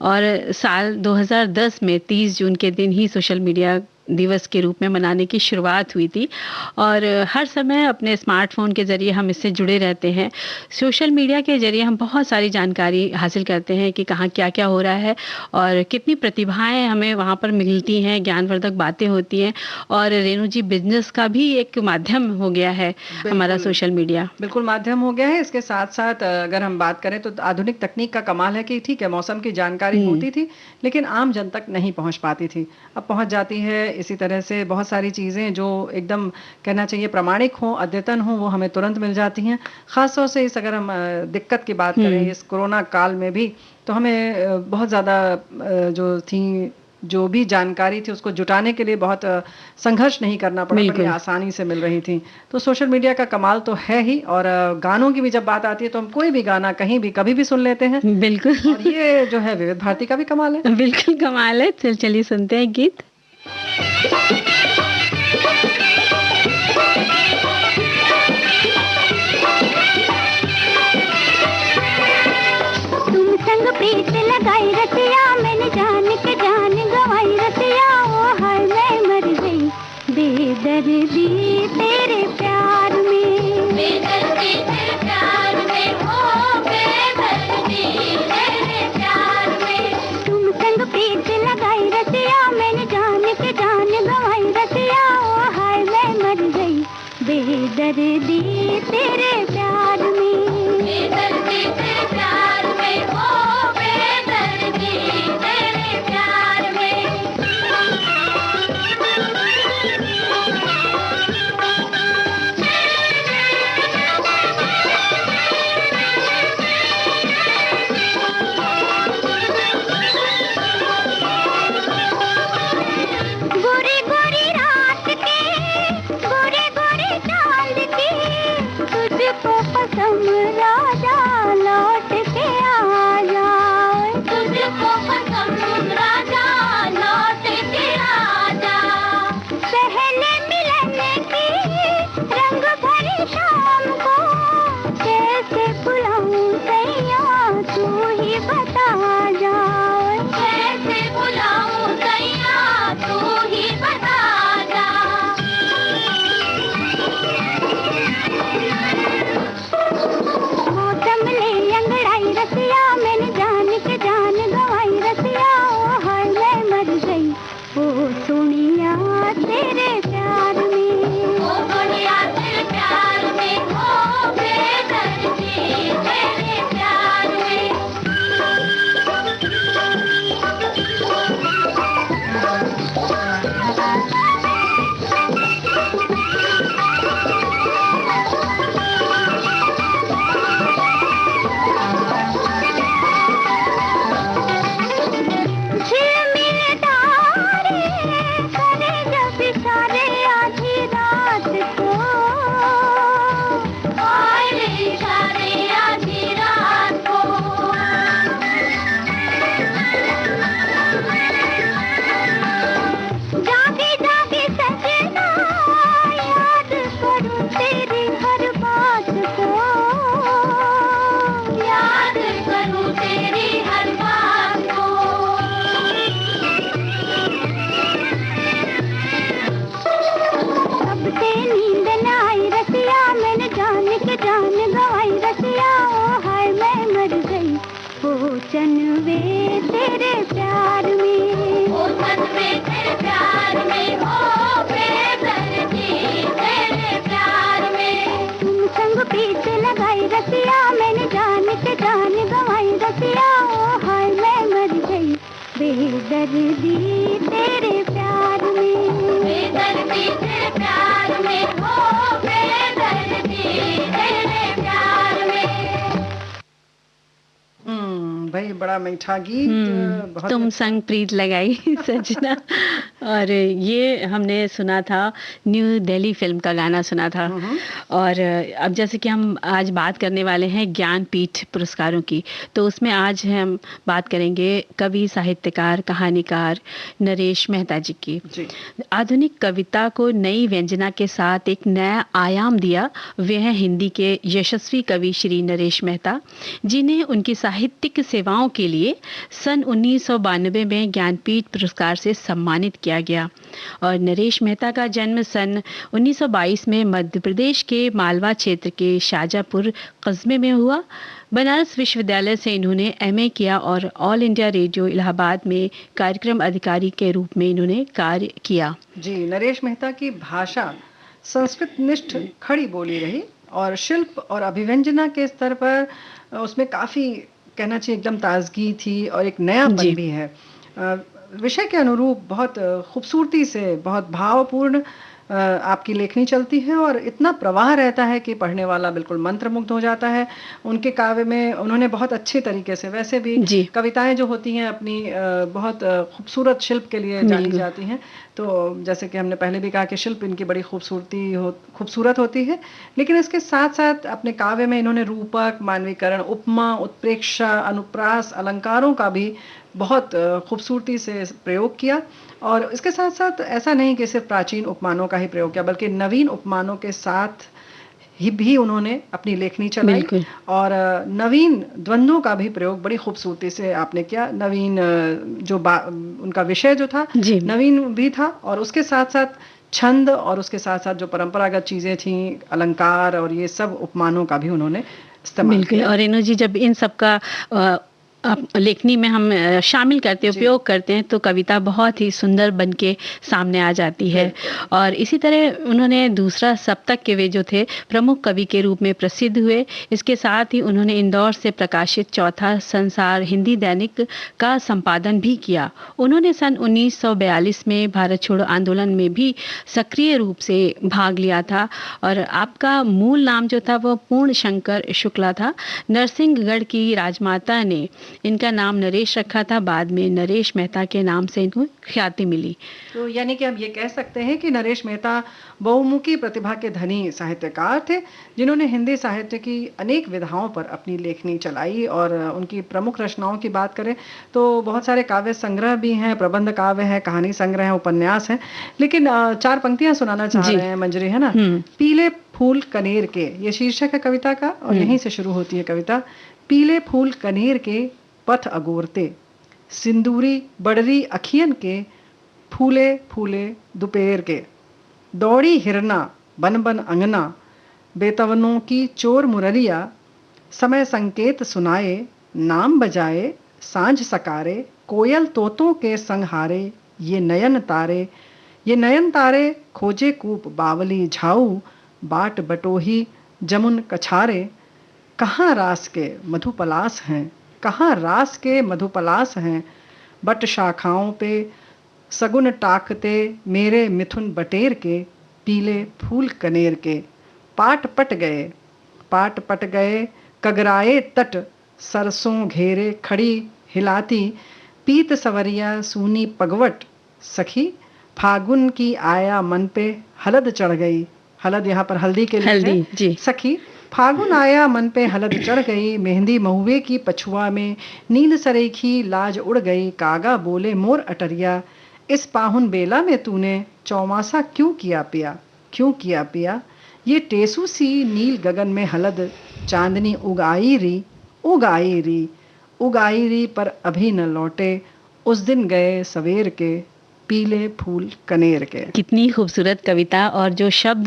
और साल 2010 में 30 जून के दिन ही सोशल मीडिया दिवस के रूप में मनाने की शुरुआत हुई थी। और हर समय अपने स्मार्टफोन के ज़रिए हम इससे जुड़े रहते हैं। सोशल मीडिया के ज़रिए हम बहुत सारी जानकारी हासिल करते हैं कि कहाँ क्या क्या हो रहा है और कितनी प्रतिभाएं हमें वहाँ पर मिलती हैं, ज्ञानवर्धक बातें होती हैं। और रेणु जी, बिजनेस का भी एक माध्यम हो गया है हमारा सोशल मीडिया। बिल्कुल माध्यम हो गया है। इसके साथ साथ अगर हम बात करें तो आधुनिक तकनीक का कमाल है कि ठीक है, मौसम की जानकारी होती थी लेकिन आम जन तक नहीं पहुँच पाती थी, अब पहुँच जाती है। इसी तरह से बहुत सारी चीज़ें जो एकदम कहना चाहिए प्रामाणिक हो, अद्यतन हो, वो हमें तुरंत मिल जाती हैं। ख़ासतौर से इस अगर हम दिक्कत की बात करें इस कोरोना काल में भी, तो हमें बहुत ज़्यादा जो भी जानकारी थी उसको जुटाने के लिए बहुत संघर्ष नहीं करना पड़ा, बड़ी आसानी से मिल रही थी। तो सोशल मीडिया का कमाल तो है ही। और गानों की भी जब बात आती है तो हम कोई भी गाना कहीं भी कभी भी सुन लेते हैं। बिल्कुल, और ये जो है विविध भारती का भी कमाल है। बिल्कुल कमाल है। चलिए सुनते हैं गीत। तुम संग प्रीत लगाई रतिया, मैंने जान के जान गवाई रतिया। ओ हाय मैं मर गई बेदर्दी तेरे प्यार में, बेदर्दी तेरे प्यार में, ओ बेदर्दी तेरे प्यार में। तुम संग प्रीत लगाई रतिया, मैंने जान के जान गवाई राजा लौट के आ जाए, तुझको कसम राजा लौट के आ जा। पहले मिलने की रंग भरी शाम को कैसे बुलाऊं सैया तू ही बता जा, कैसे बुलाऊं सैया तू ही बता जा। मौसम ले अंगड़ाई रसिया, मैंने जान के जान गवाई रसिया, ओ हाय मैं मर गई ओ सोनिया तेरे प्यार में, ओ सोनिया तेरे प्यार में, ओ बेदर्दी तेरे प्यार में। झिलमिलदारे करे जब इशारे आधी रात को, आए रे इशारे आधी रात को। जागे जागे सजना याद करूं तेरी हर बात को, याद करूं तेरी हर बात को। अब से नींद न आई रसिया, मैंने जान के जान गवाई रसिया, ओ हाय मैं मर गई ओ चनवे तेरे प्यार में, ओ चनवे तेरे प्यार में, ओ बेदर्दी तेरे प्यार में। तुम संग प्रीत लगाई रसिया, मैंने जान के जान गवाई रसिया, ओ हाय मैं मर गई बेदर्दी तेरे प्यार में, बेदर्दी तेरे प्यार में, ओ बेदर्दी तेरे प्यार में। भाई बड़ा मीठा गीत, बहुत तुम संग प्रीत लगाई सजना। और ये हमने सुना था, न्यू दिल्ली फिल्म का गाना सुना था। और अब जैसे कि हम आज बात करने वाले हैं ज्ञानपीठ पुरस्कारों की, तो उसमें आज हम बात करेंगे कवि, साहित्यकार, कहानीकार नरेश मेहता जी की। आधुनिक कविता को नई व्यंजना के साथ एक नया आयाम दिया वे हैं हिंदी के यशस्वी कवि श्री नरेश मेहता, जिन्हें उनकी साहित्यिक सेवाओं के लिए सन 1992 में ज्ञानपीठ पुरस्कार से सम्मानित किया गया। और नरेश मेहता का जन्म सन 1922 में मध्य प्रदेश के मालवा क्षेत्र के शाजापुर कस्बे में हुआ। बनारस विश्वविद्यालय से इन्होंने एमए किया और ऑल इंडिया रेडियो इलाहाबाद में कार्यक्रम अधिकारी के रूप में इन्होंने कार्य किया। जी, नरेश मेहता की भाषा संस्कृत निष्ठ खड़ी बोली रही और शिल्प और अभिव्यंजना के स्तर पर उसमें काफ़ी कहना चाहिए एकदम ताजगी थी और एक नयापन भी है। विषय के अनुरूप बहुत खूबसूरती से, बहुत भावपूर्ण आपकी लेखनी चलती है और इतना प्रवाह रहता है कि पढ़ने वाला बिल्कुल मंत्रमुग्ध हो जाता है। उनके काव्य में उन्होंने बहुत अच्छे तरीके से, वैसे भी कविताएं जो होती हैं अपनी बहुत खूबसूरत शिल्प के लिए जानी जाती हैं। तो जैसे कि हमने पहले भी कहा कि शिल्प इनकी बड़ी खूबसूरत होती है, लेकिन इसके साथ साथ अपने काव्य में इन्होंने रूपक, मानवीकरण, उपमा, उत्प्रेक्षा, अनुप्रास, अलंकारों का भी बहुत खूबसूरती से प्रयोग किया। और इसके साथ साथ ऐसा नहीं कि सिर्फ प्राचीन उपमानों का ही प्रयोग किया, बल्कि नवीन उपमानों के साथ ही भी उन्होंने अपनी लेखनी चलाई और नवीन द्वंद्वों का भी प्रयोग बड़ी खूबसूरती से आपने किया। नवीन जो उनका विषय जो था नवीन भी था और उसके साथ साथ छंद और उसके साथ साथ जो परंपरागत चीजें थीं, अलंकार और ये सब उपमानों का भी उन्होंने इस्तेमाल किया। और रेणु जी, जब इन सब का लेखनी में हम शामिल करते हैं, उपयोग करते हैं, तो कविता बहुत ही सुंदर बनके सामने आ जाती है। और इसी तरह उन्होंने दूसरा सप्तक के वे जो थे प्रमुख कवि के रूप में प्रसिद्ध हुए। इसके साथ ही उन्होंने इंदौर से प्रकाशित चौथा संसार हिंदी दैनिक का संपादन भी किया। उन्होंने सन 1942 में भारत छोड़ो आंदोलन में भी सक्रिय रूप से भाग लिया था। और आपका मूल नाम जो था वो पूर्ण शंकर शुक्ला था। नरसिंहगढ़ की राजमाता ने इनका नाम नरेश रखा था, बाद में नरेश मेहता के नाम से इनको ख्याति मिली। तो यानी कि हम ये कह सकते हैं कि नरेश मेहता बहुमुखी प्रतिभा के धनी साहित्यकार थे, जिन्होंने हिंदी साहित्य की अनेक विधाओं पर अपनी लेखनी चलाई। और उनकी प्रमुख रचनाओं की बात करें तो बहुत सारे काव्य संग्रह भी हैं, प्रबंध काव्य है, कहानी संग्रह है, उपन्यास है। लेकिन 4 पंक्तियां सुनाना चाह रहे हैं मंजरी, है ना। पीले फूल कनेर के, ये शीर्षक है कविता का और यहीं से शुरू होती है कविता। पीले फूल कनेर के पथ अगोरते, सिंदूरी बड़री अखियन के, फूले फूले दोपहर के, दौड़ी हिरना बन बन अंगना, बेतवनों की चोर मुरलिया, समय संकेत सुनाए, नाम बजाए, सांझ सकारे, कोयल तोतों के संग हारे, ये नयन तारे खोजे कूप बावली झाऊ, बाट बटोही जमुन कछारे, कहाँ रास के मधुपलास हैं, कहाँ रास के मधुपलास हैं, बट शाखाओं पे सगुन टाकते मेरे मिथुन बटेर के, पीले फूल कनेर के, पाट पट गए कगराए तट, सरसों घेरे खड़ी हिलाती, पीत सवरिया सूनी पगवट, सखी फागुन की आया मन पे हलद चढ़ गई। हलद यहाँ पर हल्दी के लिए जी। सखी फागुन आया मन पे हलद चढ़ गई, मेहंदी महुए की पछुआ में नील सरेखी लाज उड़ गई, कागा बोले मोर अटरिया, इस पाहुन बेला में तूने चौमासा क्यों किया पिया, ये टेसू सी नील गगन में हलद, चांदनी उगाई री पर अभी न लौटे, उस दिन गए सवेर के, पीले फूल कनेर के। कितनी खूबसूरत कविता, और जो शब्द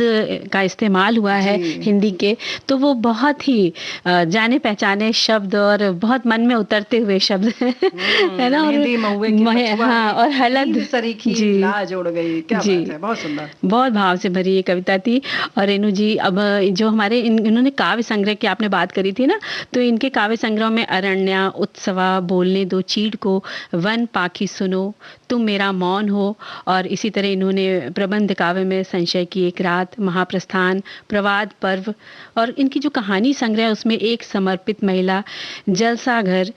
का इस्तेमाल हुआ है हिंदी के, तो वो बहुत ही जाने पहचाने शब्द और बहुत मन में उतरते हुए शब्द है ना। और हलद सरीखी लाज उड़ गई, क्या बात है, बहुत सुंदर, बहुत भाव से भरी ये कविता थी। और रेणु जी, अब जो हमारे इन्होंने काव्य संग्रह की आपने बात करी थी ना, तो इनके काव्य संग्रह में अरण्या, उत्सवा, बोलने दो चीड़ को, वन पाखी सुनो, तुम मेरा मौन हो, और इसी तरह इन्होंने प्रबंध काव्य में संशय की एक रात, महाप्रस्थान, प्रवाद पर्व, और इनकी जो कहानी संग्रह उसमें एक समर्पित महिला, जलसा घर,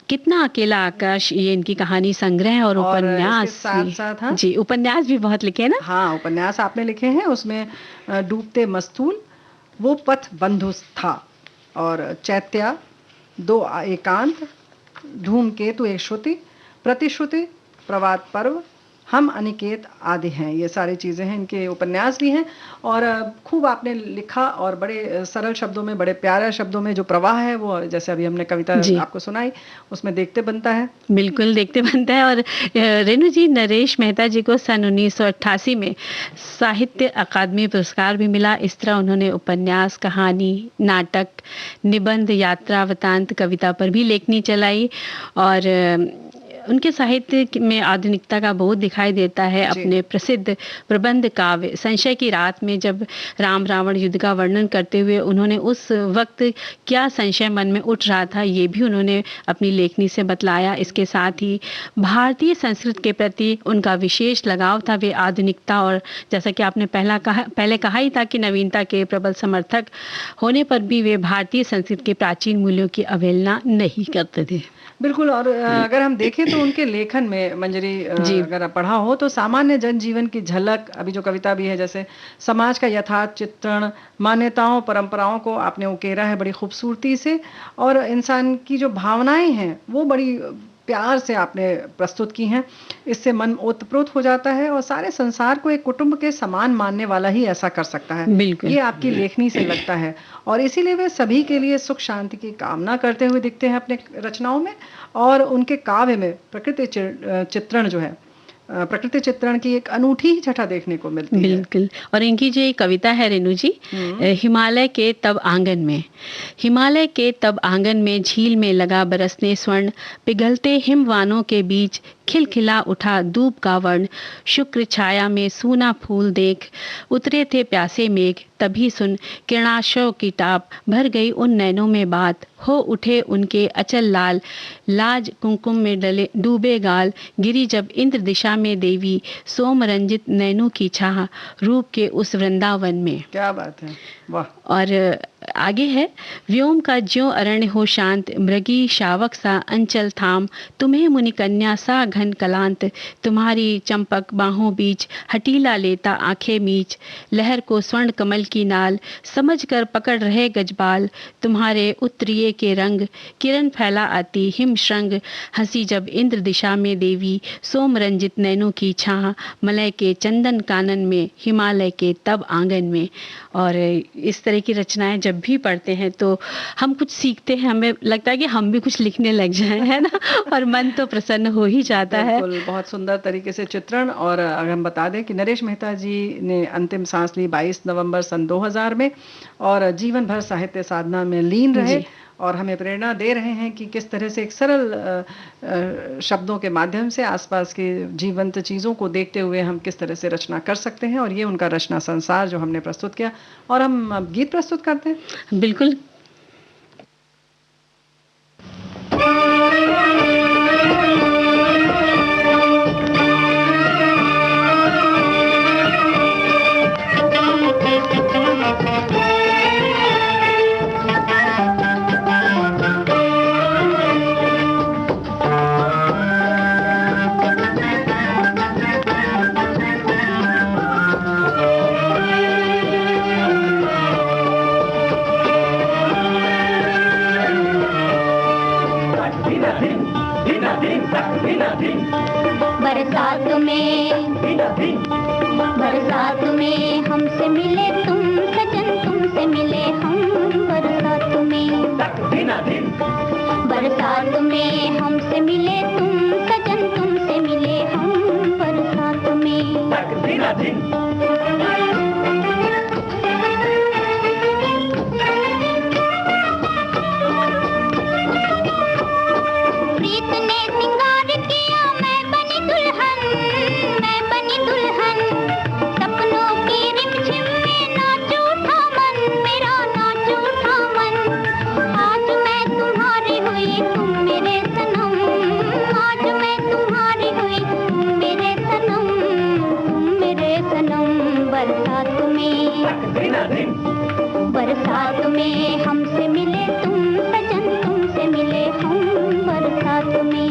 कितना अकेला आकाश, ये इनकी कहानी संग्रह है। और उपन्यास साथ जी, उपन्यास भी बहुत लिखे हैं ना। हाँ, उपन्यास आपने लिखे हैं, उसमें डूबते मस्तूल, वो पथ बंधु था, और चैत्या, 2 एकांत, धूमकेतु एक श्रुति, प्रतिश्रुति, प्रवाद पर्व, हम अनिकेत आदि हैं। ये सारी चीज़ें हैं, इनके उपन्यास भी हैं। और खूब आपने लिखा, और बड़े सरल शब्दों में, बड़े प्यारे शब्दों में जो प्रवाह है, वो जैसे अभी हमने कविता आपको सुनाई, उसमें देखते बनता है। बिल्कुल देखते बनता है। और रेणु जी, नरेश मेहता जी को सन 1988 में साहित्य अकादमी पुरस्कार भी मिला। इस तरह उन्होंने उपन्यास, कहानी, नाटक, निबंध, यात्रा, वृत्तांत, कविता पर भी लेखनी चलाई। और उनके साहित्य में आधुनिकता का बोध दिखाई देता है। अपने प्रसिद्ध प्रबंध काव्य संशय की रात में जब राम रावण युद्ध का वर्णन करते हुए उन्होंने उस वक्त क्या संशय मन में उठ रहा था, ये भी उन्होंने अपनी लेखनी से बतलाया। इसके साथ ही भारतीय संस्कृति के प्रति उनका विशेष लगाव था। वे आधुनिकता और जैसा कि आपने पहले कहा ही था कि नवीनता के प्रबल समर्थक होने पर भी वे भारतीय संस्कृति के प्राचीन मूल्यों की अवहेलना नहीं करते थे। बिल्कुल। और अगर हम देखें तो उनके लेखन में मंजरी, अगर पढ़ा हो तो सामान्य जनजीवन की झलक, अभी जो कविता भी है, जैसे समाज का यथार्थ चित्रण, मान्यताओं परंपराओं को आपने उकेरा है बड़ी खूबसूरती से, और इंसान की जो भावनाएं हैं वो बड़ी प्यार से आपने प्रस्तुत की हैं। इससे मन ओतप्रोत हो जाता है, और सारे संसार को एक कुटुंब के समान मानने वाला ही ऐसा कर सकता है। ये आपकी लेखनी से लगता है, और इसीलिए वे सभी के लिए सुख शांति की कामना करते हुए दिखते हैं अपने रचनाओं में। और उनके काव्य में प्रकृति चित्रण जो है, प्रकृति चित्रण की एक अनूठी ही छटा देखने को मिलती है। बिल्कुल। और इनकी जो कविता है रेणु जी, हिमालय के तब आंगन में, हिमालय के तब आंगन में झील में लगा बरसने स्वर्ण, पिघलते हिमवानों के बीच खिलखिला उठा धूप का वर्ण, शुक्र छाया में सूना फूल देख, उतरे थे प्यासे मेघ, तभी सुन किरणाशों की टाप, भर गई उन नैनों में बात, हो उठे उनके अचल लाल, लाज कुमकुम में डूबे गाल, गिरी जब इंद्र दिशा में देवी, सोम रंजित नैनों की छाह, रूप के उस वृंदावन में। क्या बात है, वाह। और आगे है, व्योम का ज्यों अरण्य हो शांत, मृगी शावक सा अंचल थाम, तुम्हें मुनि कन्या सा घन कलांत, तुम्हारी चंपक बाहों बीच हटीला लेता आंखें मीच, लहर को स्वर्ण कमल की नाल, समझ कर पकड़ रहे गजबाल, तुम्हारे उत्तरीय के रंग, किरण फैला आती हिम श्रृंग, हंसी जब इंद्र दिशा में देवी, सोम रंजित नैनों की छाह, मलय के चंदन कानन में, हिमालय के तब आंगन में। और इस तरह की रचनाएं जब भी पढ़ते हैं तो हम कुछ सीखते हैं, हमें लगता है कि हम भी कुछ लिखने लग जाएं, है ना, और मन तो प्रसन्न हो ही जाता है। बिल्कुल, बहुत सुंदर तरीके से चित्रण। और अगर हम बता दें कि नरेश मेहता जी ने अंतिम सांस ली 22 नवंबर सन 2000 में और जीवन भर साहित्य साधना में लीन रहे और हमें प्रेरणा दे रहे हैं कि किस तरह से एक सरल शब्दों के माध्यम से आसपास की जीवंत चीज़ों को देखते हुए हम किस तरह से रचना कर सकते हैं। और ये उनका रचना संसार जो हमने प्रस्तुत किया। और हम अब गीत प्रस्तुत करते हैं। बिल्कुल। बरसात में हमसे मिले तुम सजन, तुमसे मिले हम बरसात में। बरसात में हमसे मिले तुम सजन, तुमसे मिले हम बरसात में। प्रीत ने सिंगार किया, मैं बनी दुल्हन, मैं बनी दुल्हन, सपनों की रिमझिम में नाच उठा मन, मेरा नाच उठा मन। आज मैं तुम्हारी हुई, तुम मेरे सनम, आज मैं तुम्हारी हुई, तुम मेरे सनम, तुम मेरे सनम। बरसात में, बरसात में हमसे मिले तुम सजन, तुमसे मिले हम बरसात में।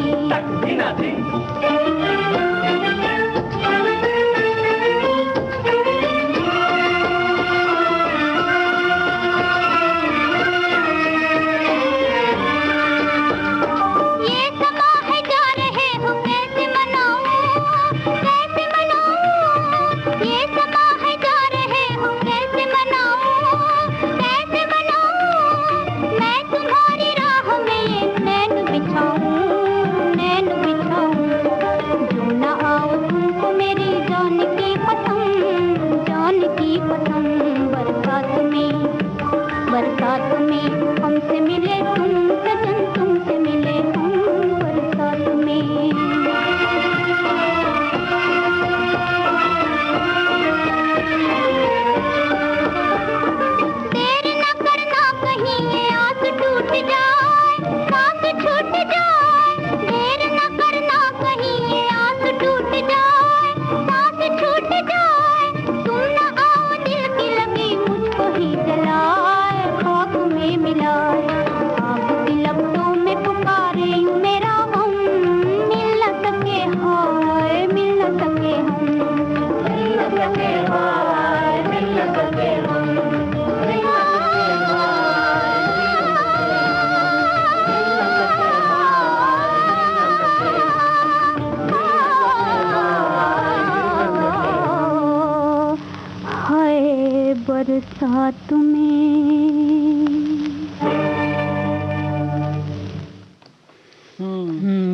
बरसात में,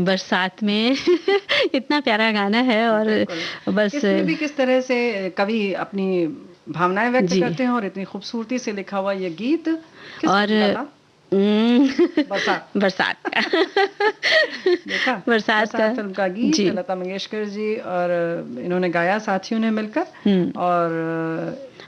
बरसात में इतना प्यारा गाना है। और बस इसमें भी किस तरह से कवि अपनी भावनाएं व्यक्त करते हैं और इतनी खूबसूरती से लिखा हुआ ये गीत। और बरसात। बरसात का देखा, बरसात का फिल्म का गीत जी। लता मंगेशकर जी और इन्होंने गाया साथियों ने मिलकर।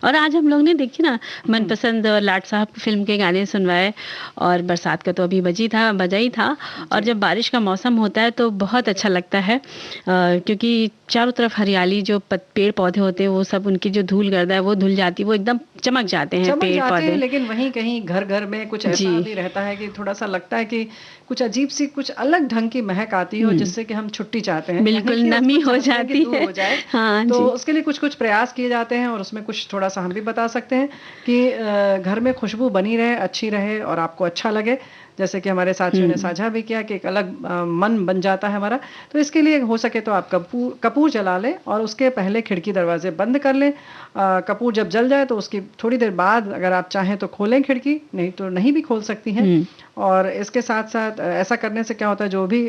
और आज हम लोग ने देखी ना मनपसंद लाट साहब फिल्म के गाने सुनवाए, और बरसात का तो अभी बजा ही था। और जब बारिश का मौसम होता है तो बहुत अच्छा लगता है, क्योंकि चारों तरफ हरियाली, जो पेड़ पौधे होते हैं वो सब, उनकी जो धूल गर्दा है वो धुल जाती है, वो एकदम चमक जाते हैं पेड़ पौधे। लेकिन वहीं कहीं घर घर में कुछ ऐसा भी रहता है कि थोड़ा सा लगता है कि कुछ अजीब सी, कुछ अलग ढंग की महक आती हो, जिससे कि हम छुट्टी चाहते हैं, बिल्कुल नमी हो जाती है, हो जाए। हाँ तो जी। उसके लिए कुछ कुछ प्रयास किए जाते हैं, और उसमें कुछ थोड़ा सा हम भी बता सकते हैं कि घर में खुशबू बनी रहे, अच्छी रहे और आपको अच्छा लगे। जैसे कि हमारे साथियों ने साझा भी किया कि एक अलग मन बन जाता है हमारा। तो इसके लिए हो सके तो आप कपूर जला लें और उसके पहले खिड़की दरवाजे बंद कर लें। कपूर जब जल जाए तो उसकी थोड़ी देर बाद अगर आप चाहें तो खोलें खिड़की, नहीं तो नहीं भी खोल सकती हैं। और इसके साथ साथ ऐसा करने से क्या होता है, जो भी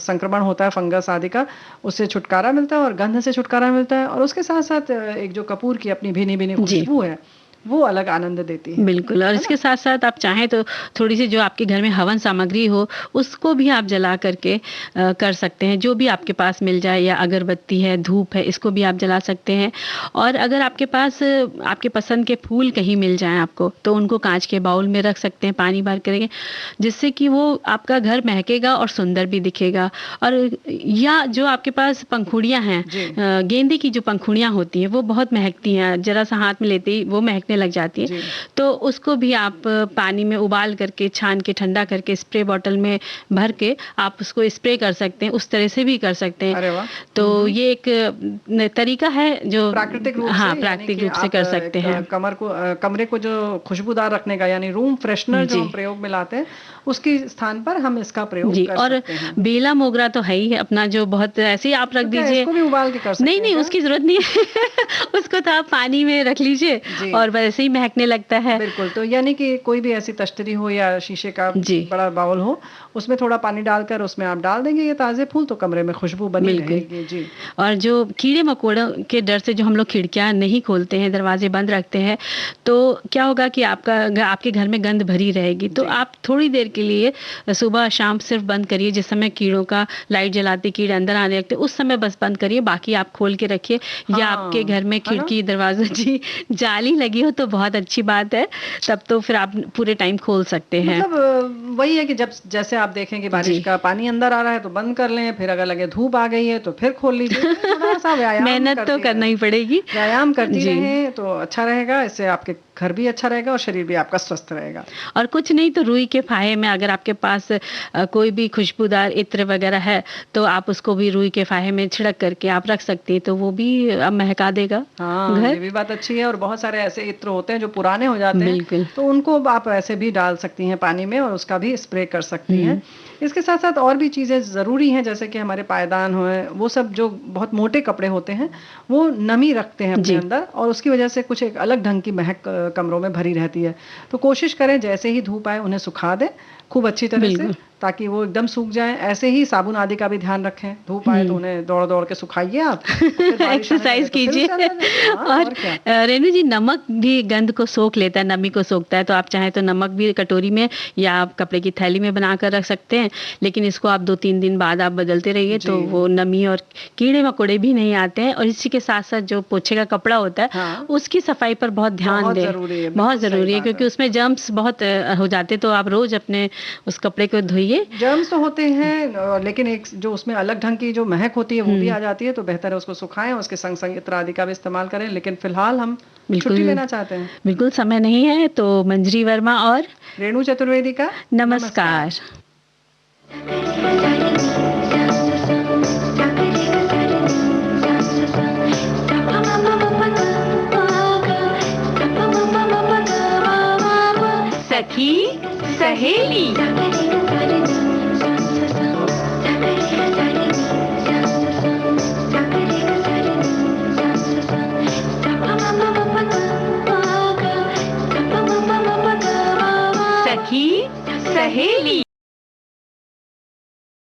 संक्रमण होता है फंगस आदि का, उससे छुटकारा मिलता है और गंध से छुटकारा मिलता है। और उसके साथ साथ एक जो कपूर की अपनी भीनी भीनी खुशबू है वो अलग आनंद देती है। बिल्कुल। और इसके साथ साथ आप चाहें तो थोड़ी सी जो आपके घर में हवन सामग्री हो उसको भी आप जला करके कर सकते हैं, जो भी आपके पास मिल जाए, या अगरबत्ती है, धूप है, इसको भी आप जला सकते हैं। और अगर आपके पास आपके पसंद के फूल कहीं मिल जाएं आपको, तो उनको कांच के बाउल में रख सकते हैं, पानी भर करेंगे, जिससे कि वो आपका घर महकेगा और सुंदर भी दिखेगा। और या जो आपके पास पंखुड़ियाँ हैं, गेंदे की जो पंखुड़ियाँ होती हैं वो बहुत महकती हैं, जरा सा हाथ में लेते ही वो महकने लग जाती है। तो उसको भी आप पानी में उबाल करके, छान के, ठंडा करके, स्प्रे बॉटल में भर के आप उसको स्प्रे कर सकते हैं, उस तरह से भी कर सकते हैं। अरे वाह। तो ये एक तरीका है जो प्राकृतिक रूप से, प्राकृतिक रूप से कर सकते हैं। कमरे को जो खुशबूदार रखने का, यानी रूम फ्रेशनर जो हम प्रयोग में लाते हैं, उसके स्थान पर हम इसका प्रयोग कर सकते हैं। और बेला मोगरा तो है ही है अपना, जो बहुत ऐसे ही आप रख दीजिए, इसको भी उबाल के कर सकते हैं। नहीं, उसकी जरूरत नहीं है उसको तो आप पानी में रख लीजिए और वैसे ही महकने लगता है। बिल्कुल। तो यानी कि कोई भी ऐसी तश्तरी हो या शीशे का बड़ा बाउल हो, उसमें थोड़ा पानी डालकर उसमें आप डाल देंगे ये ताजे फूल, तो कमरे में खुशबू बनी रहेगी। जी। और जो कीड़े मकोड़ों के डर से जो हम लोग खिड़कियां नहीं खोलते हैं, दरवाजे बंद रखते हैं, तो क्या होगा कि आपके घर में गंध भरी रहेगी। तो आप थोड़ी देर के लिए सुबह शाम सिर्फ बंद करिए, जिस समय कीड़ों का लाइट जलाते कीड़े अंदर आने लगते, उस समय बस बंद करिए, बाकी आप खोल के रखिए। या आपके घर में खिड़की दरवाजा जाली लगी हो तो बहुत अच्छी बात है, तब तो फिर आप पूरे टाइम खोल सकते हैं। मतलब वही है कि जैसे आप देखें कि बारिश का पानी अंदर आ रहा है तो बंद कर लें, फिर अगर लगे धूप आ गई है तो फिर खोल लीजिए। थोड़ा सा व्यायाम मेहनत तो करना ही पड़ेगी, व्यायाम करती रहें तो अच्छा रहेगा। इससे आपके घर भी अच्छा रहेगा और शरीर भी आपका स्वस्थ रहेगा। और कुछ नहीं तो रुई के फाहे में, अगर आपके पास कोई भी खुशबूदार इत्र वगैरह है तो आप उसको भी रुई के फाहे में छिड़क करके आप रख सकती हैं, तो वो भी महका देगा। हाँ, ये भी बात अच्छी है। और बहुत सारे ऐसे इत्र होते हैं जो पुराने हो जाते हैं, तो उनको आप ऐसे भी डाल सकती हैं पानी में और उसका भी स्प्रे कर सकती हैं। इसके साथ साथ और भी चीज़ें ज़रूरी हैं, जैसे कि हमारे पायदान हो, वो सब जो बहुत मोटे कपड़े होते हैं वो नमी रखते हैं अपने अंदर, और उसकी वजह से कुछ एक अलग ढंग की महक कमरों में भरी रहती है। तो कोशिश करें जैसे ही धूप आए उन्हें सुखा दें खूब अच्छी तरह से, ताकि वो एकदम सूख जाए। ऐसे ही साबुन आदि का भी ध्यान रखें, धूप आए तो उन्हें दौड़ दौड़ के सुखाइए आप, एक्सरसाइज कीजिए। और रेणु जी, नमक भी गंध को सोख लेता है, नमी को सोखता है, तो आप चाहें तो नमक भी कटोरी में या आप कपड़े की थैली में बनाकर रख सकते हैं, लेकिन इसको आप 2-3 दिन बाद आप बदलते रहिए, तो वो नमी और कीड़े मकोड़े भी नहीं आते हैं। और इसी के साथ साथ जो पोछे का कपड़ा होता है उसकी सफाई पर बहुत ध्यान दें, बहुत जरूरी है, क्योंकि उसमें जर्म्स बहुत हो जाते हैं, तो आप रोज अपने उस कपड़े को धोइए। जर्म्स तो होते हैं, लेकिन एक जो उसमें अलग ढंग की जो महक होती है वो भी आ जाती है, तो बेहतर है उसको सुखाएं, उसके संग संग इत्र आदि का भी इस्तेमाल करें। लेकिन फिलहाल हम छुट्टी लेना चाहते हैं, बिल्कुल समय नहीं है। तो मंजरी वर्मा और रेणु चतुर्वेदी का नमस्कार। सखी सहेली। सखी सहेली।